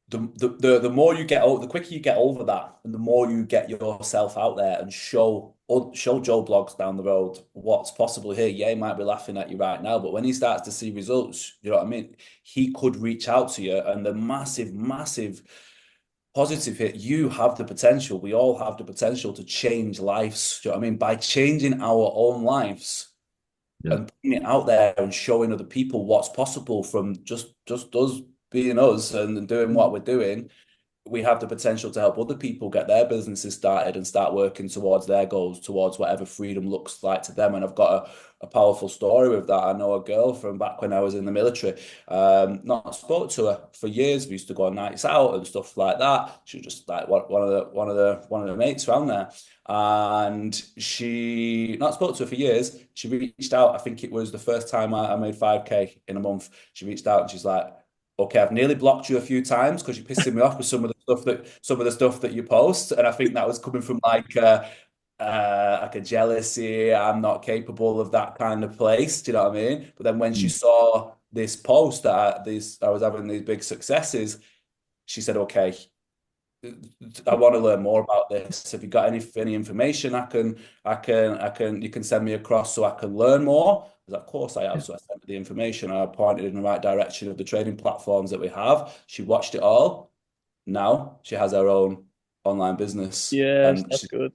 the more you get over, the quicker you get over that, and the more you get yourself out there and show Joe Blogs down the road what's possible here. Yeah, he might be laughing at you right now, but when he starts to see results, you know what I mean? He could reach out to you, and the massive positive hit, you have the potential. We all have the potential to change lives. Do you know what I mean? By changing our own lives Yeah. and putting it out there and showing other people what's possible from just us being us and doing what we're doing, we have the potential to help other people get their businesses started and start working towards their goals, towards whatever freedom looks like to them. And I've got a powerful story with that. I know a girl from back when I was in the military. Not spoke to her for years. We used to go on nights out and stuff like that. She was just like one of the mates around there. And she not spoke to her for years. She reached out. I think it was the first time I made 5K in a month. She reached out and she's like, okay, I've nearly blocked you a few times because you're pissing me off with some of the stuff that you post, and I think that was coming from like a jealousy. I'm not capable of that kind of place. Do you know what I mean? But then when she Mm. saw this post that I was having these big successes, she said, okay, I want to learn more about this. Have you got any information you can send me across so I can learn more? I was like, of course I have. So I sent her the information. I pointed in the right direction of the trading platforms that we have. She watched it all. Now she has her own online business, Yes, and that's good.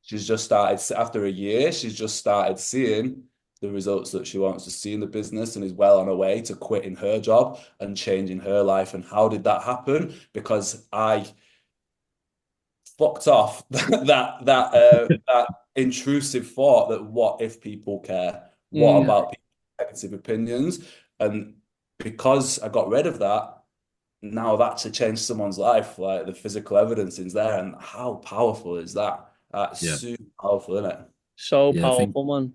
she's just started after a year. She's just started seeing the results that she wants to see in the business and is well on her way to quitting her job and changing her life. And how did that happen? Because I fucked off that intrusive thought that what if people care? What Mm. about people's negative opinions? And because I got rid of that, now I've actually changed someone's life. Like the physical evidence is there, and how powerful is that? That's Yeah. super powerful, isn't it? So Yeah, powerful, man.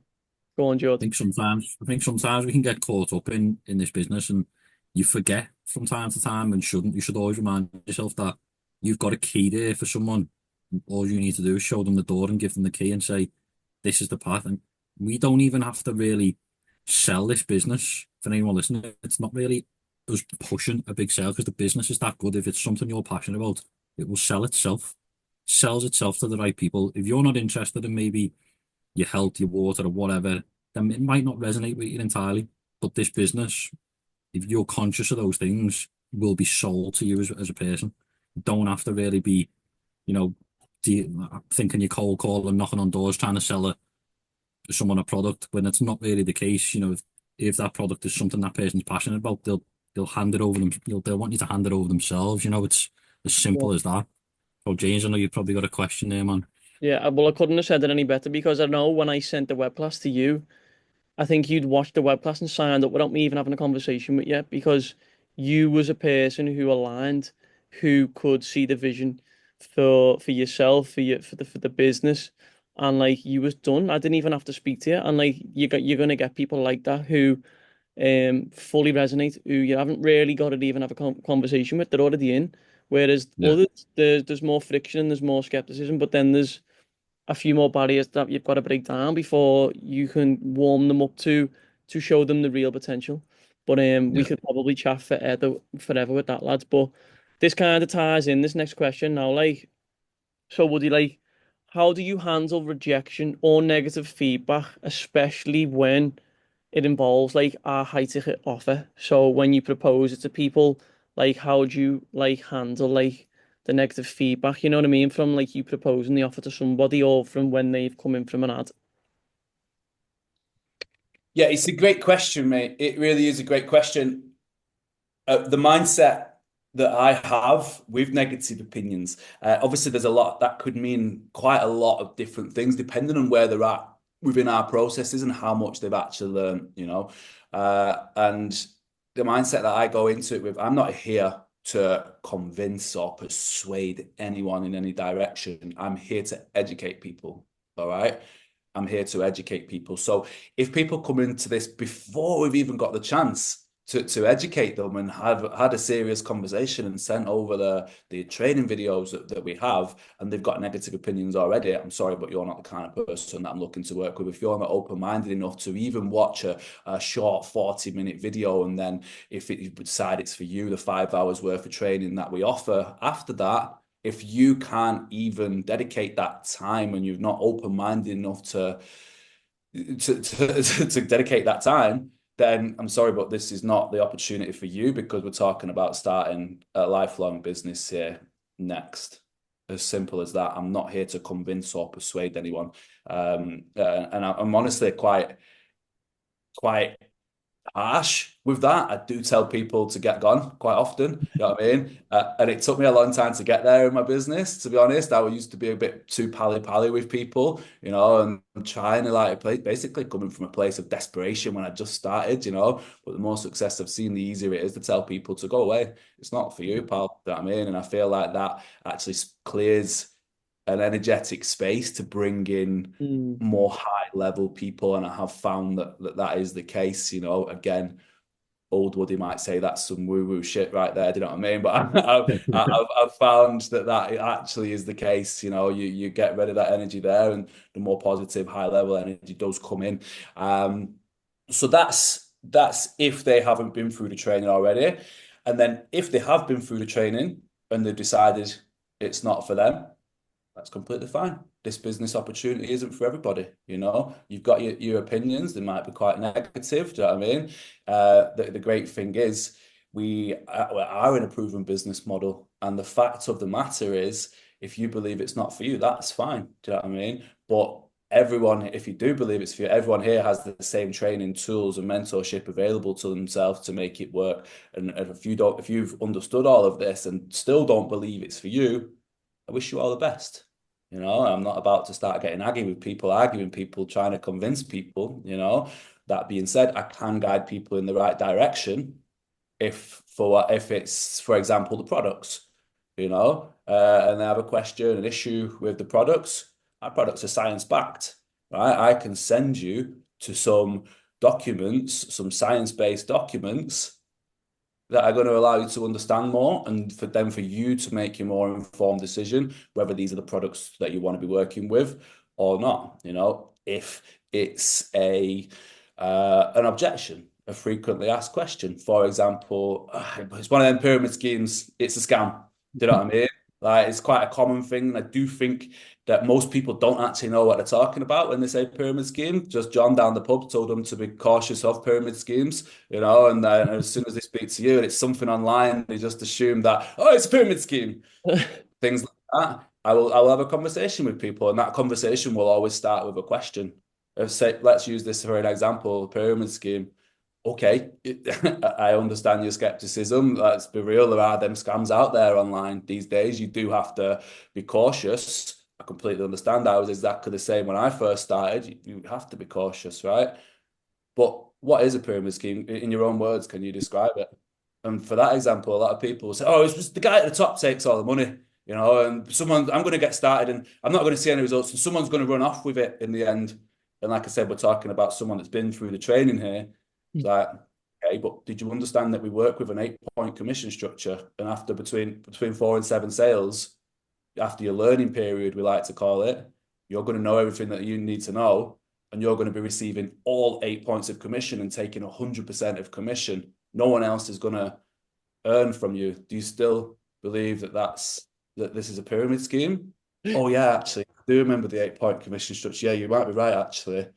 Go on, Judd. I think sometimes we can get caught up in this business and you forget from time to time and shouldn't. You should always remind yourself that you've got a key there for someone. All you need to do is show them the door and give them the key and say, this is the path. And we don't even have to really sell this business for anyone listening. It's not really us pushing a big sale because the business is that good. If it's something you're passionate about, it will sell itself. Sells itself to the right people. If you're not interested in maybe your health, your water, or whatever, then it might not resonate with you entirely. But this business, if you're conscious of those things, will be sold to you as a person. You don't have to really be, you know, thinking you're cold calling, knocking on doors, trying to sell someone a product when it's not really the case. If that product is something that person's passionate about, they'll hand it over them. They'll want you to hand it over themselves. It's as Yeah. simple as that. Oh, James, I know you've probably got a question there, man. Yeah, well, I couldn't have said it any better because I know when I sent the web class to you, I think you'd watched the web class and signed up without me even having a conversation with you because you was a person who aligned, who could see the vision for yourself, for the business, and like you was done. I didn't even have to speak to you, and like you're gonna get people like that who fully resonate, who you haven't really got to even have a conversation with. They're already in. Whereas Yeah, others, there's more friction, there's more skepticism, but then there's a few more barriers that you've got to break down before you can warm them up to show them the real potential. But we yeah. could probably chat forever with that, lads. But this kind of ties in this next question now. Like, so Woody, like, how do you handle rejection or negative feedback, especially when it involves like a high ticket offer? So when you propose it to people, like, how do you like handle like the negative feedback? You know what I mean? From like you proposing the offer to somebody or from when they've come in from an ad. Yeah, it's a great question, mate. It really is a great question. The mindset that I have with negative opinions, obviously, there's a lot that could mean quite a lot of different things depending on where they're at within our processes and how much they've actually learned. And the mindset that I go into it with, I'm not here to convince or persuade anyone in any direction. I'm here to educate people. All right. I'm here to educate people. So if people come into this before we've even got the chance to educate them and have had a serious conversation and sent over the training videos that we have, and they've got negative opinions already, I'm sorry, but you're not the kind of person that I'm looking to work with. If you're not open-minded enough to even watch a short 40-minute video, and then if you decide it's for you, the 5 hours worth of training that we offer after that, if you can't even dedicate that time and you're not open-minded enough to dedicate that time, then I'm sorry, but this is not the opportunity for you because we're talking about starting a lifelong business here next. As simple as that. I'm not here to convince or persuade anyone. And I'm honestly quite harsh with that. I do tell people to get gone quite often. You know what I mean? And it took me a long time to get there in my business, to be honest. I used to be a bit too pally-pally with people, and I'm trying to like basically coming from a place of desperation when I just started. But the more success I've seen, the easier it is to tell people to go away. It's not for you, pal. You know what I mean? And I feel like that actually clears an energetic space to bring in Mm. more high level people, and I have found that is the case. Again, old Woody might say that's some woo woo shit right there. Do you know what I mean? But I've found that it actually is the case. You get rid of that energy there, and the more positive, high level energy does come in. So that's if they haven't been through the training already, and then if they have been through the training and they've decided it's not for them, that's completely fine. This business opportunity isn't for everybody. You've got your opinions. They might be quite negative. Do you know what I mean? The great thing is we are in a proven business model. And the fact of the matter is, if you believe it's not for you, that's fine. Do you know what I mean? But everyone, if you do believe it's for you, everyone here has the same training tools and mentorship available to themselves to make it work. And if you've understood all of this and still don't believe it's for you, I wish you all the best. I'm not about to start getting arguing with people, trying to convince people. That being said, I can guide people in the right direction if it's, for example, the products, and they have a question, an issue with the products. Our products are science-backed, right? I can send you to some documents, some science-based documents that are going to allow you to understand more, and for you to make a more informed decision whether these are the products that you want to be working with or not. If it's an objection, a frequently asked question, for example, it's one of them pyramid schemes. It's a scam. Do you know what I mean? Like, it's quite a common thing. And I do think that most people don't actually know what they're talking about when they say pyramid scheme. Just John down the pub told them to be cautious of pyramid schemes, and as soon as they speak to you and it's something online, they just assume that, oh, it's a pyramid scheme. Things like that. I'll have a conversation with people, and that conversation will always start with a question. Let's use this for an example, pyramid scheme. Okay, I understand your skepticism. Let's be real, there are them scams out there online these days. You do have to be cautious. I completely understand. I was exactly the same when I first started. You have to be cautious, right? But what is a pyramid scheme? In your own words, can you describe it? And for that example, a lot of people say, oh, it's just the guy at the top takes all the money, and I'm going to get started and I'm not going to see any results, and someone's going to run off with it in the end. And like I said, we're talking about someone that's been through the training here. It's like, okay, but did you understand that we work with an 8-point commission structure? And after between 4 and 7 sales, after your learning period, we like to call it, you're going to know everything that you need to know, and you're going to be receiving all 8 points of commission and taking 100% of commission. No one else is going to earn from you. Do you still believe that this is a pyramid scheme? Oh yeah, actually, I do remember the 8-point commission structure. Yeah, you might be right, actually.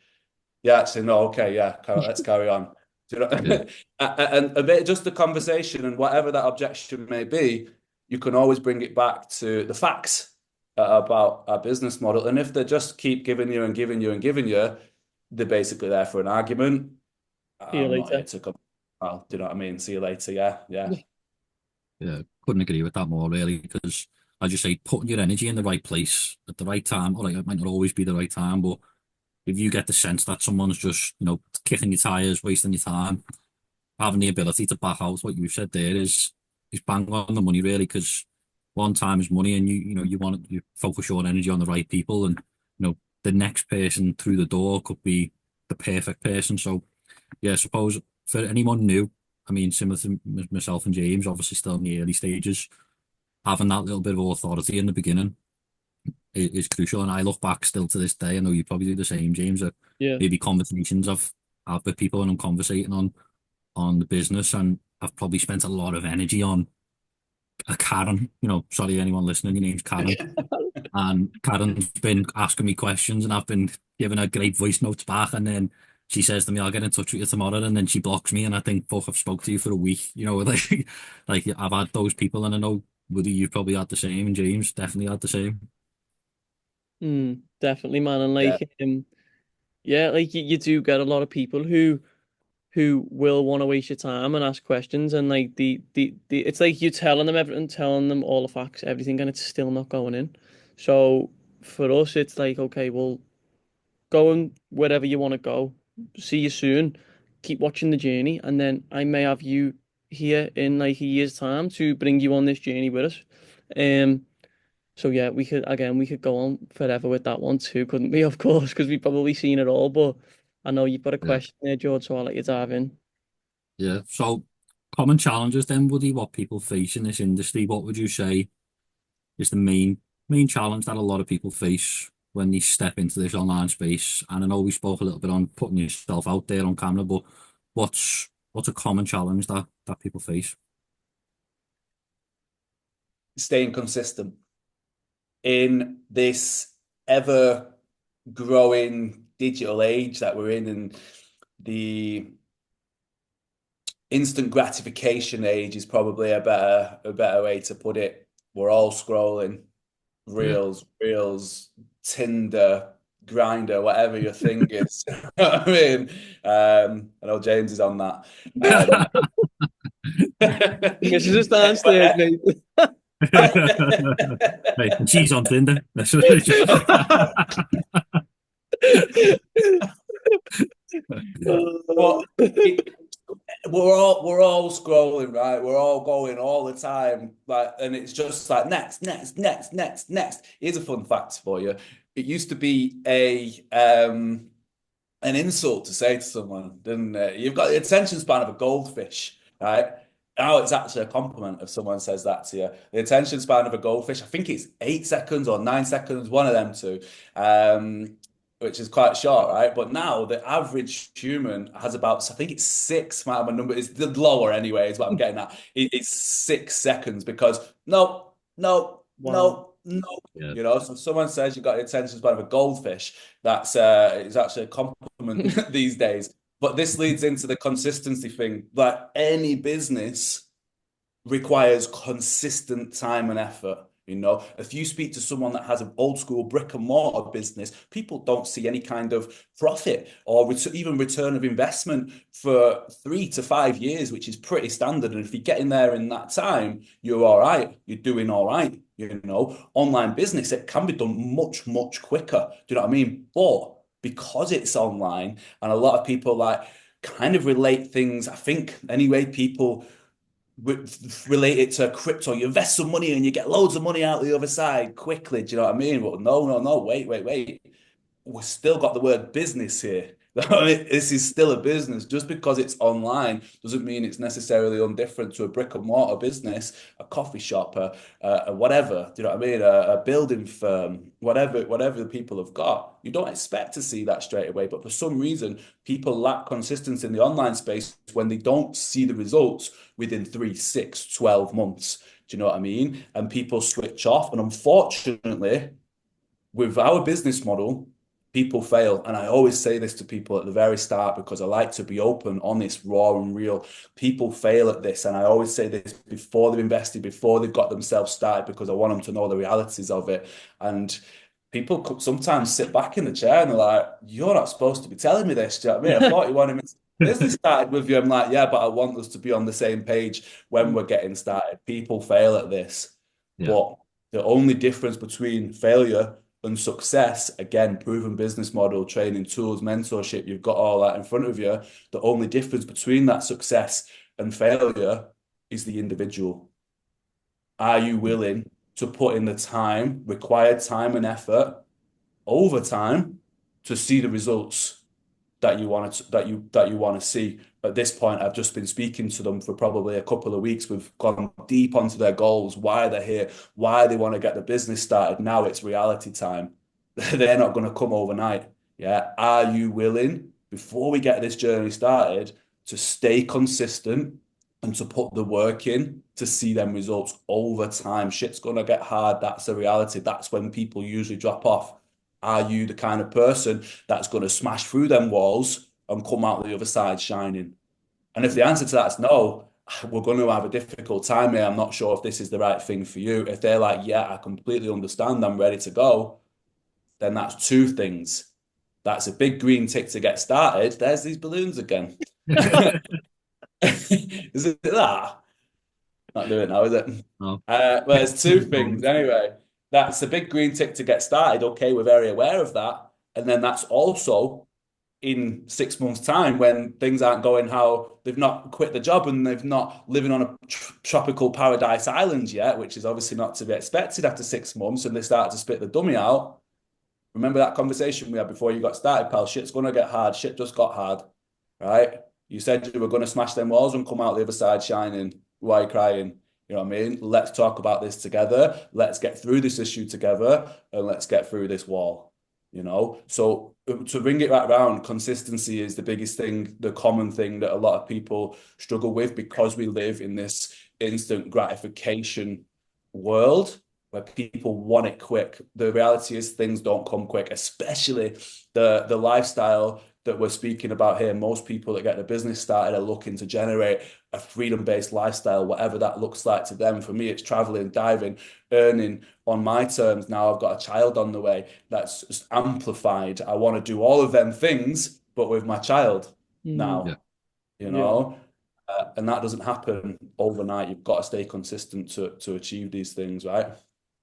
Yeah, actually, no, okay, yeah, let's carry on. Yeah. And a bit just the conversation and whatever that objection may be, you can always bring it back to the facts about our business model. And if they just keep giving you and giving you and giving you, they're basically there for an argument. See you I'm not later. here to come. Well, do you know what I mean? See you later. Yeah, yeah. Yeah, couldn't agree with that more really, because as you say, putting your energy in the right place at the right time, or like it might not always be the right time, but if you get the sense that someone's just, kicking your tires, wasting your time, having the ability to back out, what you've said there is bang on the money really, because one time is money, and you focus your energy on the right people, and the next person through the door could be the perfect person. So yeah, I suppose for anyone new, I mean, similar to myself and James, obviously still in the early stages, having that little bit of authority in the beginning is crucial. And I look back still to this day, I know you probably do the same, James, that Yeah. maybe conversations I've had with people and I'm conversating on the business, and I've probably spent a lot of energy on a Karen, sorry, anyone listening, your name's Karen. And Karen's been asking me questions, and I've been giving her great voice notes back, and then she says to me, I'll get in touch with you tomorrow, and then she blocks me, and I think, fuck, I've spoke to you for a week, like I've had those people, and I know, Woody, you've probably had the same, and James definitely had the same. Definitely, man. And Yeah. yeah, like you do get a lot of people who will want to waste your time and ask questions, and like the it's like you're telling them everything, telling them all the facts, everything, and it's still not going in. So for us, it's like, okay, well, go and wherever you want to go. See you soon. Keep watching the journey, and then I may have you here in like a year's time to bring you on this journey with us. Um, so yeah, we could go on forever with that one too, couldn't we? Of course, because we've probably seen it all. But I know you've got a Yeah. question there, George, so I'll let you dive in. Yeah. So common challenges then, Woody, what people face in this industry, what would you say is the main challenge that a lot of people face when they step into this online space? And I know we spoke a little bit on putting yourself out there on camera, but what's a common challenge that people face? Staying consistent in this ever growing digital age that we're in, and the instant gratification age is probably a better way to put it. We're all scrolling reels, Tinder, grinder, whatever your thing is. You know what I mean? I know James is on that. This is just downstairs, mate. Right, and she's on Tinder. But we're all scrolling, right? We're all going all the time, like, and it's just like next, next, next, next, next. Here's a fun fact for you. It used to be an insult to say to someone, didn't it? You've got the attention span of a goldfish, right? Now it's actually a compliment if someone says that to you. The attention span of a goldfish, I think it's 8 seconds or 9 seconds, one of them two, which is quite short, right? But now the average human has about, I think it's 6, my number is the lower anyway, is what I'm getting at. It's 6 seconds because no, no, Wow. no. Yeah. You know, so if someone says you've got the attention span of a goldfish, that's it's actually a compliment these days. But this leads into the consistency thing. Like any business requires consistent time and effort. You know, if you speak to someone that has an old school brick and mortar business, people don't see any kind of profit or even return of investment for 3 to 5 years, which is pretty standard. And if you get in there in that time, you're all right. You're doing all right. You know, online business, it can be done much, much quicker. Do you know what I mean? But because it's online and a lot of people like kind of relate things, I think anyway, people relate it to crypto. You invest some money and you get loads of money out the other side quickly. Do you know what I mean? But no. Wait. We've still got the word business here. This is still a business. Just because it's online doesn't mean it's necessarily undifferent to a brick and mortar business, a coffee shop, a whatever. Do you know what I mean? A building firm, whatever the people have got. You don't expect to see that straight away, but for some reason, people lack consistency in the online space when they don't see the results within 3, 6, 12 months. Do you know what I mean? And people switch off. And unfortunately, with our business model, people fail. And I always say this to people at the very start because I like to be open, honest, raw, and real. People fail at this. And I always say this before they've invested, before they've got themselves started, because I want them to know the realities of it. And people sometimes sit back in the chair and they're like, you're not supposed to be telling me this. Do you know what I mean? I thought you wanted me to. Business started with you. I'm like, yeah, but I want us to be on the same page when we're getting started. People fail at this. Yeah. But the only difference between failure and success, again, proven business model, training, tools, mentorship, you've got all that in front of you. The only difference between that success and failure is the individual. Are you willing to put in the time, required time and effort over time to see the results that you want to see? At this point, I've just been speaking to them for probably a couple of weeks. We've gone deep onto their goals, why they're here, why they want to get the business started. Now it's reality time. They're not going to come overnight. Yeah. Are you willing, before we get this journey started, to stay consistent and to put the work in to see them results over time? Shit's going to get hard. That's the reality. That's when people usually drop off. Are you the kind of person that's going to smash through them walls and come out the other side shining? And if the answer to that is no, we're going to have a difficult time here. I'm not sure if this is the right thing for you. If they're like, yeah, I completely understand, I'm ready to go, then that's two things. That's a big green tick to get started. There's these balloons again. Is it that? Not doing it now, is it? No. Well, there's two things anyway. That's a big green tick to get started. Okay, we're very aware of that. And then that's also in 6 months' time when things aren't going how they've not quit the job and they've not living on a tropical paradise island yet, which is obviously not to be expected after 6 months, and they start to spit the dummy out. Remember that conversation we had before you got started, pal? Shit's going to get hard. Shit just got hard, right? You said you were going to smash them walls and come out the other side shining. Why are you crying? You know what I mean? Let's talk about this together. Let's get through this issue together and let's get through this wall, you know? So to bring it right around, consistency is the biggest thing, the common thing that a lot of people struggle with because we live in this instant gratification world where people want it quick. The reality is things don't come quick, especially the lifestyle that we're speaking about here. Most people that get a business started are looking to generate a freedom-based lifestyle, whatever that looks like to them. For me, it's traveling, diving, earning on my terms now. I've got a child on the way that's just amplified. I want to do all of them things, but with my child Mm. Yeah. now, you Yeah. know. And that doesn't happen overnight. You've got to stay consistent to achieve these things, right?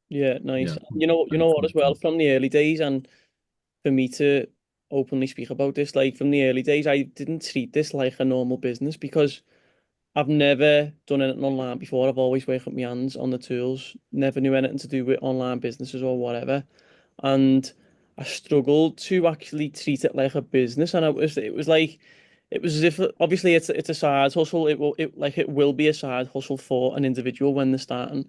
Yeah, nice. Yeah. You Very know what as well true. from the early days, and for me to openly speak about this, like from the early days, I didn't treat this like a normal business because I've never done anything online before. I've always worked with my hands on the tools, never knew anything to do with online businesses or whatever. And I struggled to actually treat it like a business. And it was as if obviously it's a side hustle. It will be a side hustle for an individual when they're starting.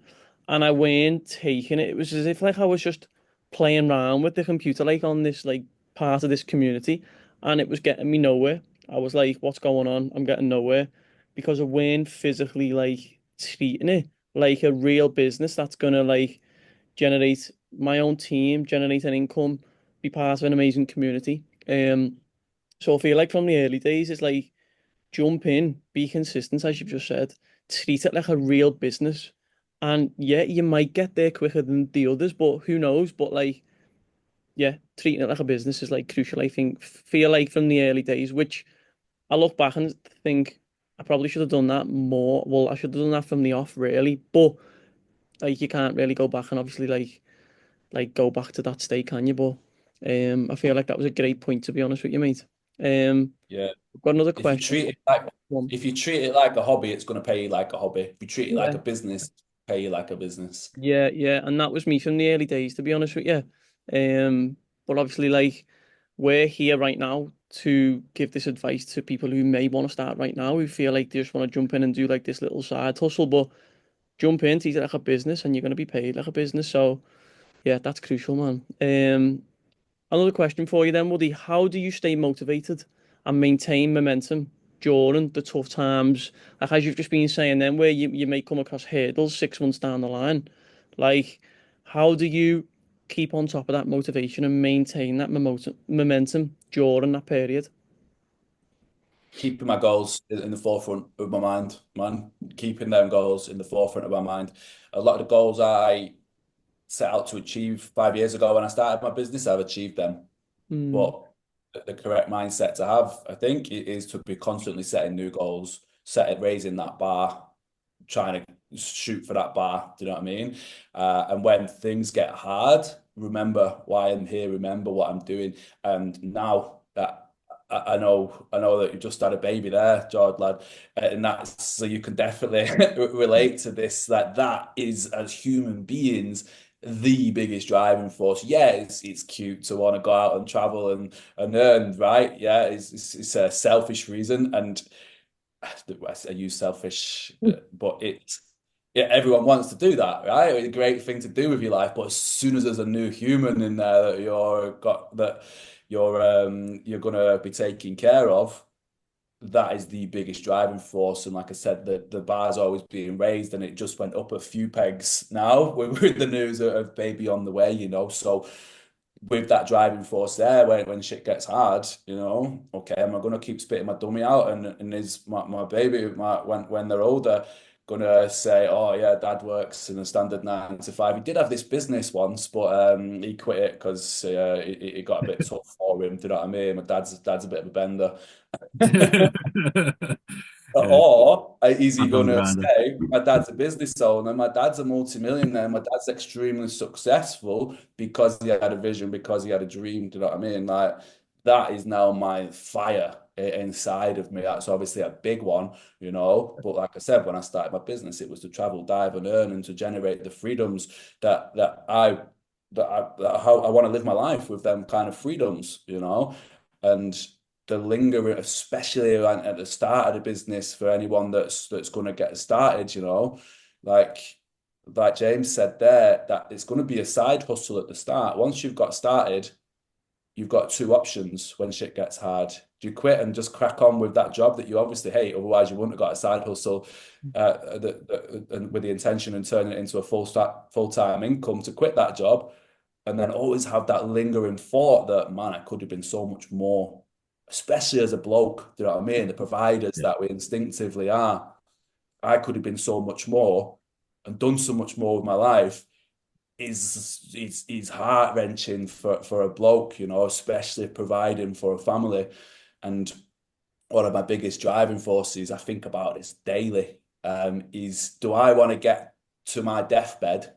And I weren't taking it. It was as if like I was just playing around with the computer like on this like part of this community, and it was getting me nowhere. I was like, what's going on? I'm getting nowhere because I weren't physically like treating it like a real business that's gonna like generate my own team, generate an income, be part of an amazing community. So I feel like from the early days, it's like jump in, be consistent, as you've just said, treat it like a real business. And yeah, you might get there quicker than the others, but who knows? But like, yeah, treating it like a business is like crucial, I think. Feel like from the early days, which I look back and think I probably should have done that more. Well, I should have done that from the off, really. But like, you can't really go back and obviously go back to that state, can you? But I feel like that was a great point, to be honest with you, mate. Yeah. I've got another If you question. treat it like One. if you treat it like a hobby, it's going to pay you like a hobby. If you treat it like Yeah, a business, pay you like a business. yeah, yeah, and that was me from the early days, to be honest with you. But obviously, like we're here right now to give this advice to people who may want to start right now, who feel like they just want to jump in and do like this little side hustle, but jump in, treat it like a business, and you're going to be paid like a business. So yeah, that's crucial, man. Another question for you then, Woody. How do you stay motivated and maintain momentum during the tough times? Like as you've just been saying then, where you may come across hurdles 6 months down the line. Like, how do you keep on top of that motivation and maintain that momentum during that period? Keeping my goals in the forefront of my mind, man. Keeping them goals in the forefront of my mind. A lot of the goals I set out to achieve 5 years ago when I started my business, I've achieved them. Mm, But the correct mindset to have, I think, is to be constantly setting new goals, raising that bar, trying to shoot for that bar. Do you know what I mean? And when things get hard, remember why I'm here. Remember what I'm doing. And now that I know that you just had a baby there, George lad, and that's so you can definitely relate to this. That is as human beings the biggest driving force. Yeah, it's cute to want to go out and travel and earn, right? Yeah, it's a selfish reason, and I use selfish, but yeah, everyone wants to do that, right? It's a great thing to do with your life, but as soon as there's a new human in there that you're gonna be taking care of, that is the biggest driving force. And like I said, the bar's always being raised, and it just went up a few pegs now with the news of baby on the way, you know. So with that driving force there, when shit gets hard, you know, okay, am I gonna keep spitting my dummy out, and is my baby when they're older gonna say, oh yeah, dad works in a standard 9 to 5. He did have this business once, but he quit it because it got a bit tough for him. Do you know what I mean? My dad's a bit of a bender. Yeah, Or is he hand on going to grinder. say, my dad's a business owner, my dad's a multimillionaire, my dad's extremely successful because he had a vision, because he had a dream. Do you know what I mean? Like, that is now my fire inside of me. That's obviously a big one, you know. But like I said, when I started my business, it was to travel, dive, and earn, and to generate the freedoms that how I want to live my life with them kind of freedoms, you know. And the lingering, especially at the start of the business for anyone that's going to get started, you know, like James said there, that it's going to be a side hustle at the start. Once you've got started, you've got two options when shit gets hard. Do you quit and just crack on with that job that you obviously hate? Otherwise, you wouldn't have got a side hustle and with the intention and turning it into a full-time income to quit that job, and then always have that lingering thought that, man, I could have been so much more, especially as a bloke. Do you know what I mean? The providers Yeah. that we instinctively are. I could have been so much more and done so much more with my life is heart-wrenching for a bloke, you know, especially providing for a family. And one of my biggest driving forces, I think about this daily, is do I want to get to my deathbed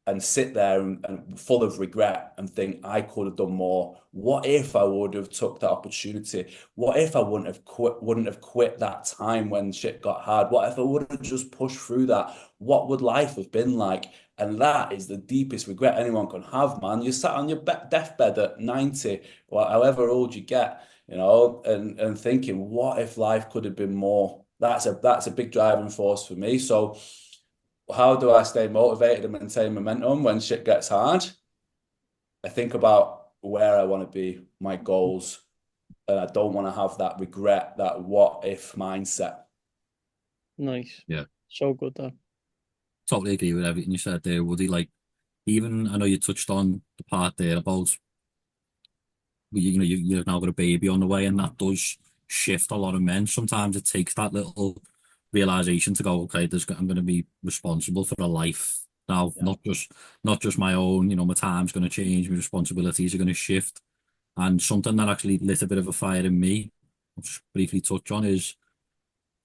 and sit there and full of regret and think I could have done more? What if I would have took that opportunity? What if I wouldn't have quit that time when shit got hard? What if I would have just pushed through that? What would life have been like? And that is the deepest regret anyone can have, man. You sat on your deathbed at 90 or however old you get, you know, and thinking, what if life could have been more? That's a big driving force for me. So how do I stay motivated and maintain momentum when shit gets hard? I think about where I want to be, my goals, and I don't want to have that regret, that what if mindset. Nice. Yeah. So good, that. Totally agree with everything you said there, Woody. Like, even I know you touched on the part there about you've now got a baby on the way, and that does shift a lot of men. Sometimes it takes that little realization to go, okay, I'm going to be responsible for a life now, Yeah. not just my own. My time's going to change, my responsibilities are going to shift, and something that actually lit a bit of a fire in me, I'll just briefly touch on, is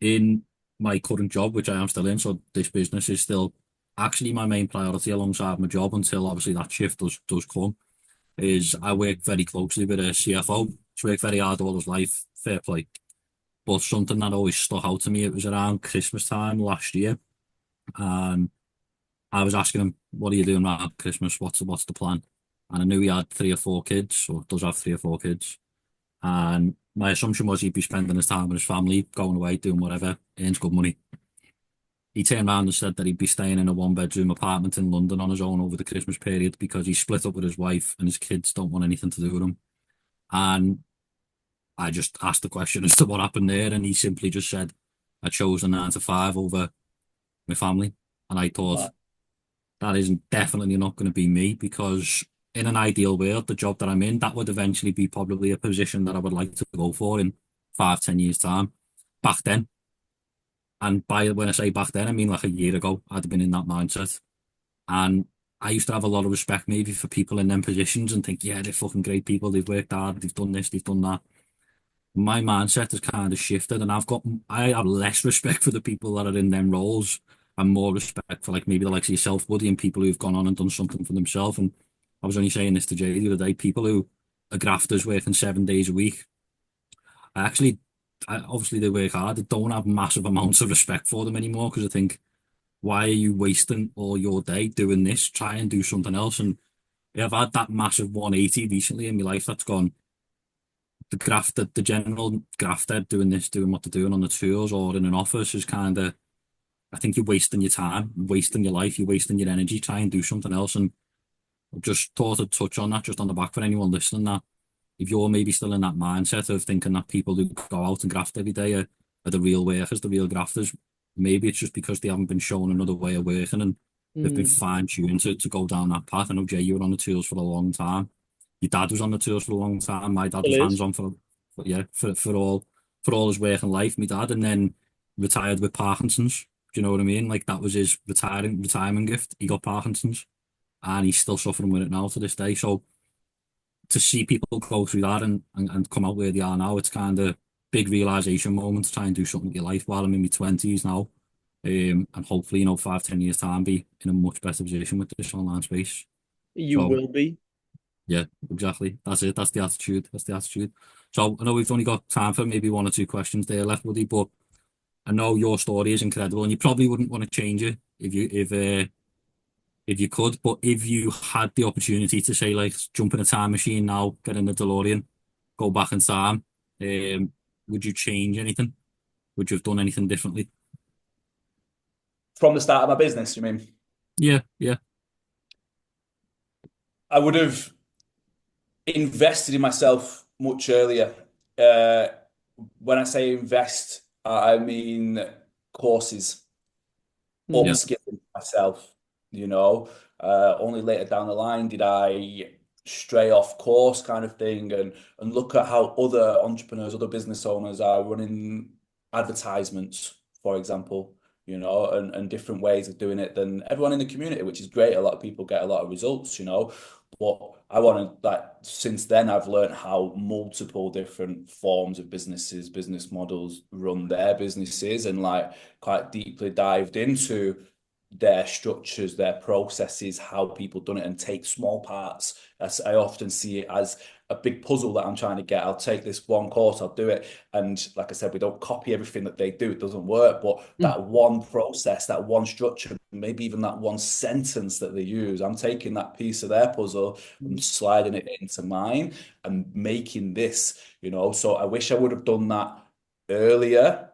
in my current job, which I am still in. So this business is still actually my main priority alongside my job until obviously that shift does come. Is I work very closely with a CFO. He's worked very hard all his life, fair play. But something that always stuck out to me, it was around Christmas time last year. And I was asking him, what are you doing around Christmas? What's the plan? And I knew he had 3 or 4 kids, or does have 3 or 4 kids. And my assumption was he'd be spending his time with his family, going away, doing whatever, earns good money. He turned around and said that he'd be staying in a 1-bedroom apartment in London on his own over the Christmas period because he's split up with his wife and his kids don't want anything to do with him. And I just asked the question as to what happened there, and he simply just said, I chose a 9 to 5 over my family. And I thought, that isn't definitely not going to be me, because in an ideal world, the job that I'm in, that would eventually be probably a position that I would like to go for in 5, 10 years' time. Back then, and by when I say back then, I mean like a year ago, I'd been in that mindset. And I used to have a lot of respect maybe for people in them positions and think, yeah, they're fucking great people. They've worked hard. They've done this. They've done that. My mindset has kind of shifted, and I have less respect for the people that are in them roles and more respect for like maybe the likes of yourself, Woody, and people who've gone on and done something for themselves. And I was only saying this to Jay the other day, people who are grafters working 7 days a week. Obviously they work hard. I don't have massive amounts of respect for them anymore, because I think, why are you wasting all your day doing this? Try and do something else. And yeah, I've had that massive 180 recently in my life that's gone, the general grafter doing this, doing what they're doing on the tools or in an office is kind of, I think you're wasting your time, wasting your life, you're wasting your energy. Try and do something else. And I just thought I'd touch on that just on the back for anyone listening, that if you're maybe still in that mindset of thinking that people who go out and graft every day are the real workers, the real grafters, maybe it's just because they haven't been shown another way of working and they've been fine-tuned to go down that path. I know, Jay, you were on the tools for a long time. Your dad was on the tools for a long time. My dad was Still is. hands-on for all his working life, my dad, and then retired with Parkinson's. Do you know what I mean? Like, that was his retirement gift. He got Parkinson's and he's still suffering with it now to this day. So to see people go through that and come out where they are now, it's kind of big realization moment to try and do something with your life while I'm in my 20s now. And hopefully, 5, 10 years time, be in a much better position with this online space. You So will be. yeah, exactly. That's it. That's the attitude. That's the attitude. So I know we've only got time for maybe 1 or 2 questions there left, Woody, but I know your story is incredible and you probably wouldn't want to change it if you could, but if you had the opportunity to say, like, jump in a time machine now, get in the DeLorean, go back in time, would you change anything? Would you have done anything differently? From the start of my business, you mean? Yeah, yeah. I would have invested in myself much earlier. Uh, when I say invest, I mean courses, Yeah. upskilling myself, Only later down the line did I stray off course kind of thing and look at how other entrepreneurs, other business owners are running advertisements, for example. and different ways of doing it than everyone in the community, which is great. A lot of people get a lot of results, but I want to, like, since then, I've learned how multiple different forms of business models run their businesses, and like quite deeply dived into their structures, their processes, how people done it, and take small parts. As I often see it as a big puzzle that I'm trying to get. I'll take this one course, I'll do it. And like I said, we don't copy everything that they do. It doesn't work. But that one process, that one structure, maybe even that one sentence that they use, I'm taking that piece of their puzzle and sliding it into mine and making this, So I wish I would have done that earlier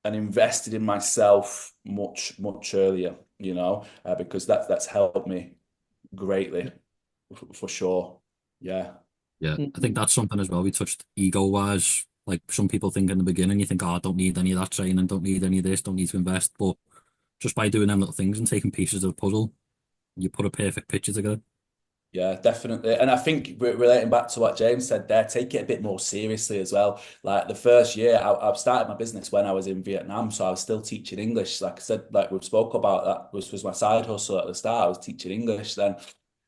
and invested in myself much, much earlier, because that's helped me greatly for sure. Yeah. Yeah, I think that's something as well. We touched ego-wise. Like some people think in the beginning, you think, oh, I don't need any of that training, don't need any of this, don't need to invest. But just by doing them little things and taking pieces of the puzzle, you put a perfect picture together. Yeah, definitely. And I think relating back to what James said there, take it a bit more seriously as well. Like the first year, I've started my business when I was in Vietnam, so I was still teaching English. Like I said, like we've spoke about, that was my side hustle at the start. I was teaching English then,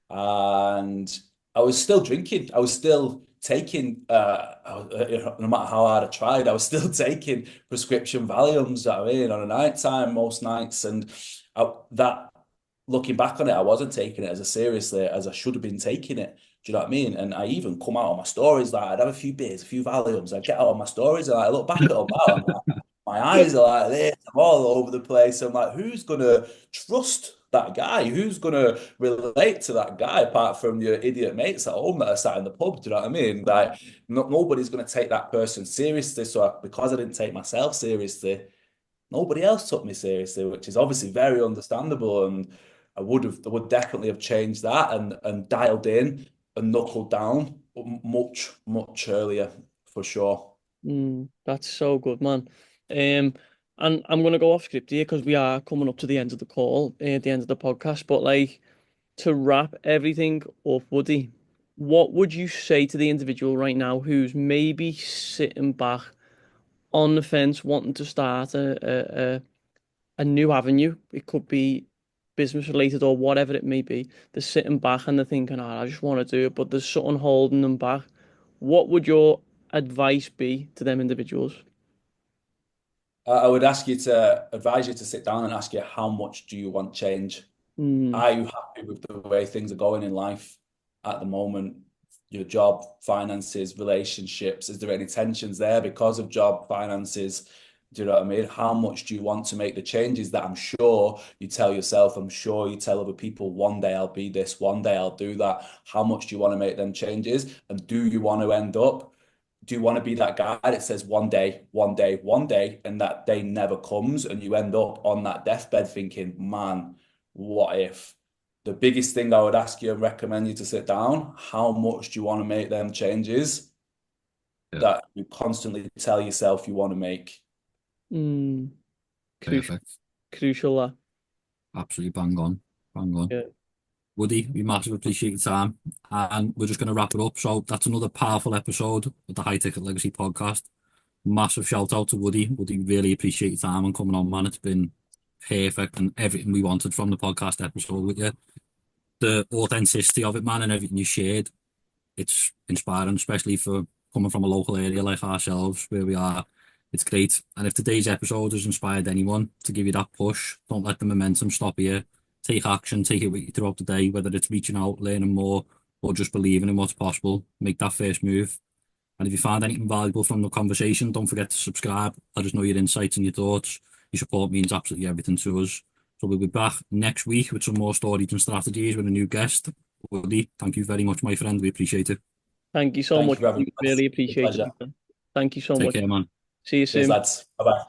and I was still drinking. I was still taking, no matter how hard I tried, I was still taking prescription Valiums, on a night time most nights, and that. Looking back on it, I wasn't taking it as seriously as I should have been taking it. Do you know what I mean? And I even come out on my stories, like I'd have a few beers, a few Valiums, I'd get out on my stories, and I look back at them now, and my eyes are like this, I'm all over the place. I'm like, who's gonna trust that guy? Who's gonna relate to that guy apart from your idiot mates at home that are sat in the pub? Do you know what I mean? Like, nobody's gonna take that person seriously. So because I didn't take myself seriously, nobody else took me seriously, which is obviously very understandable. And I would definitely have changed that and dialed in and knuckled down much, much earlier for sure. That's so good, man. And I'm gonna go off script here because we are coming up to the end of the call, at the end of the podcast. But like, to wrap everything up, Woody, what would you say to the individual right now who's maybe sitting back on the fence, wanting to start a new avenue? It could be business related or whatever it may be. They're sitting back and they're thinking, oh, I just want to do it, but there's something holding them back. What would your advice be to them individuals? I would advise you to sit down and ask you, how much do you want change? Mm, Are you happy with the way things are going in life at the moment? Your job, finances, relationships, is there any tensions there because of job, finances? Do you know what I mean? How much do you want to make the changes that I'm sure you tell yourself, I'm sure you tell other people, one day I'll be this, one day I'll do that. How much do you want to make them changes? And do you want to end up, do you want to be that guy that says one day, one day, one day, and that day never comes, and you end up on that deathbed thinking, man, what if? The biggest thing I would ask you and recommend you to sit down, how much do you want to make them changes Yeah, that you constantly tell yourself you want to make? mm, crucial, perfect. crucial. Absolutely bang on. Bang on. Yeah. Woody, we massively appreciate your time. And we're just going to wrap it up. So that's another powerful episode of the High Ticket Legacy podcast. Massive shout out to Woody. Woody, really appreciate your time and coming on, man. It's been perfect and everything we wanted from the podcast episode with you. The authenticity of it, man, and everything you shared, it's inspiring, especially for coming from a local area like ourselves, where we are. It's great. And if today's episode has inspired anyone to give you that push, don't let the momentum stop you. Take action, take it with you throughout the day, whether it's reaching out, learning more, or just believing in what's possible. Make that first move. And if you find anything valuable from the conversation, don't forget to subscribe. Let us know your insights and your thoughts. Your support means absolutely everything to us. So we'll be back next week with some more stories and strategies with a new guest. Woody, thank you very much, my friend. We appreciate it. Thank you so Thank you much. for having me. Really It's a appreciate it. pleasure. Thank you so Take much. care, man. See you Cheers, soon. lads. Bye bye.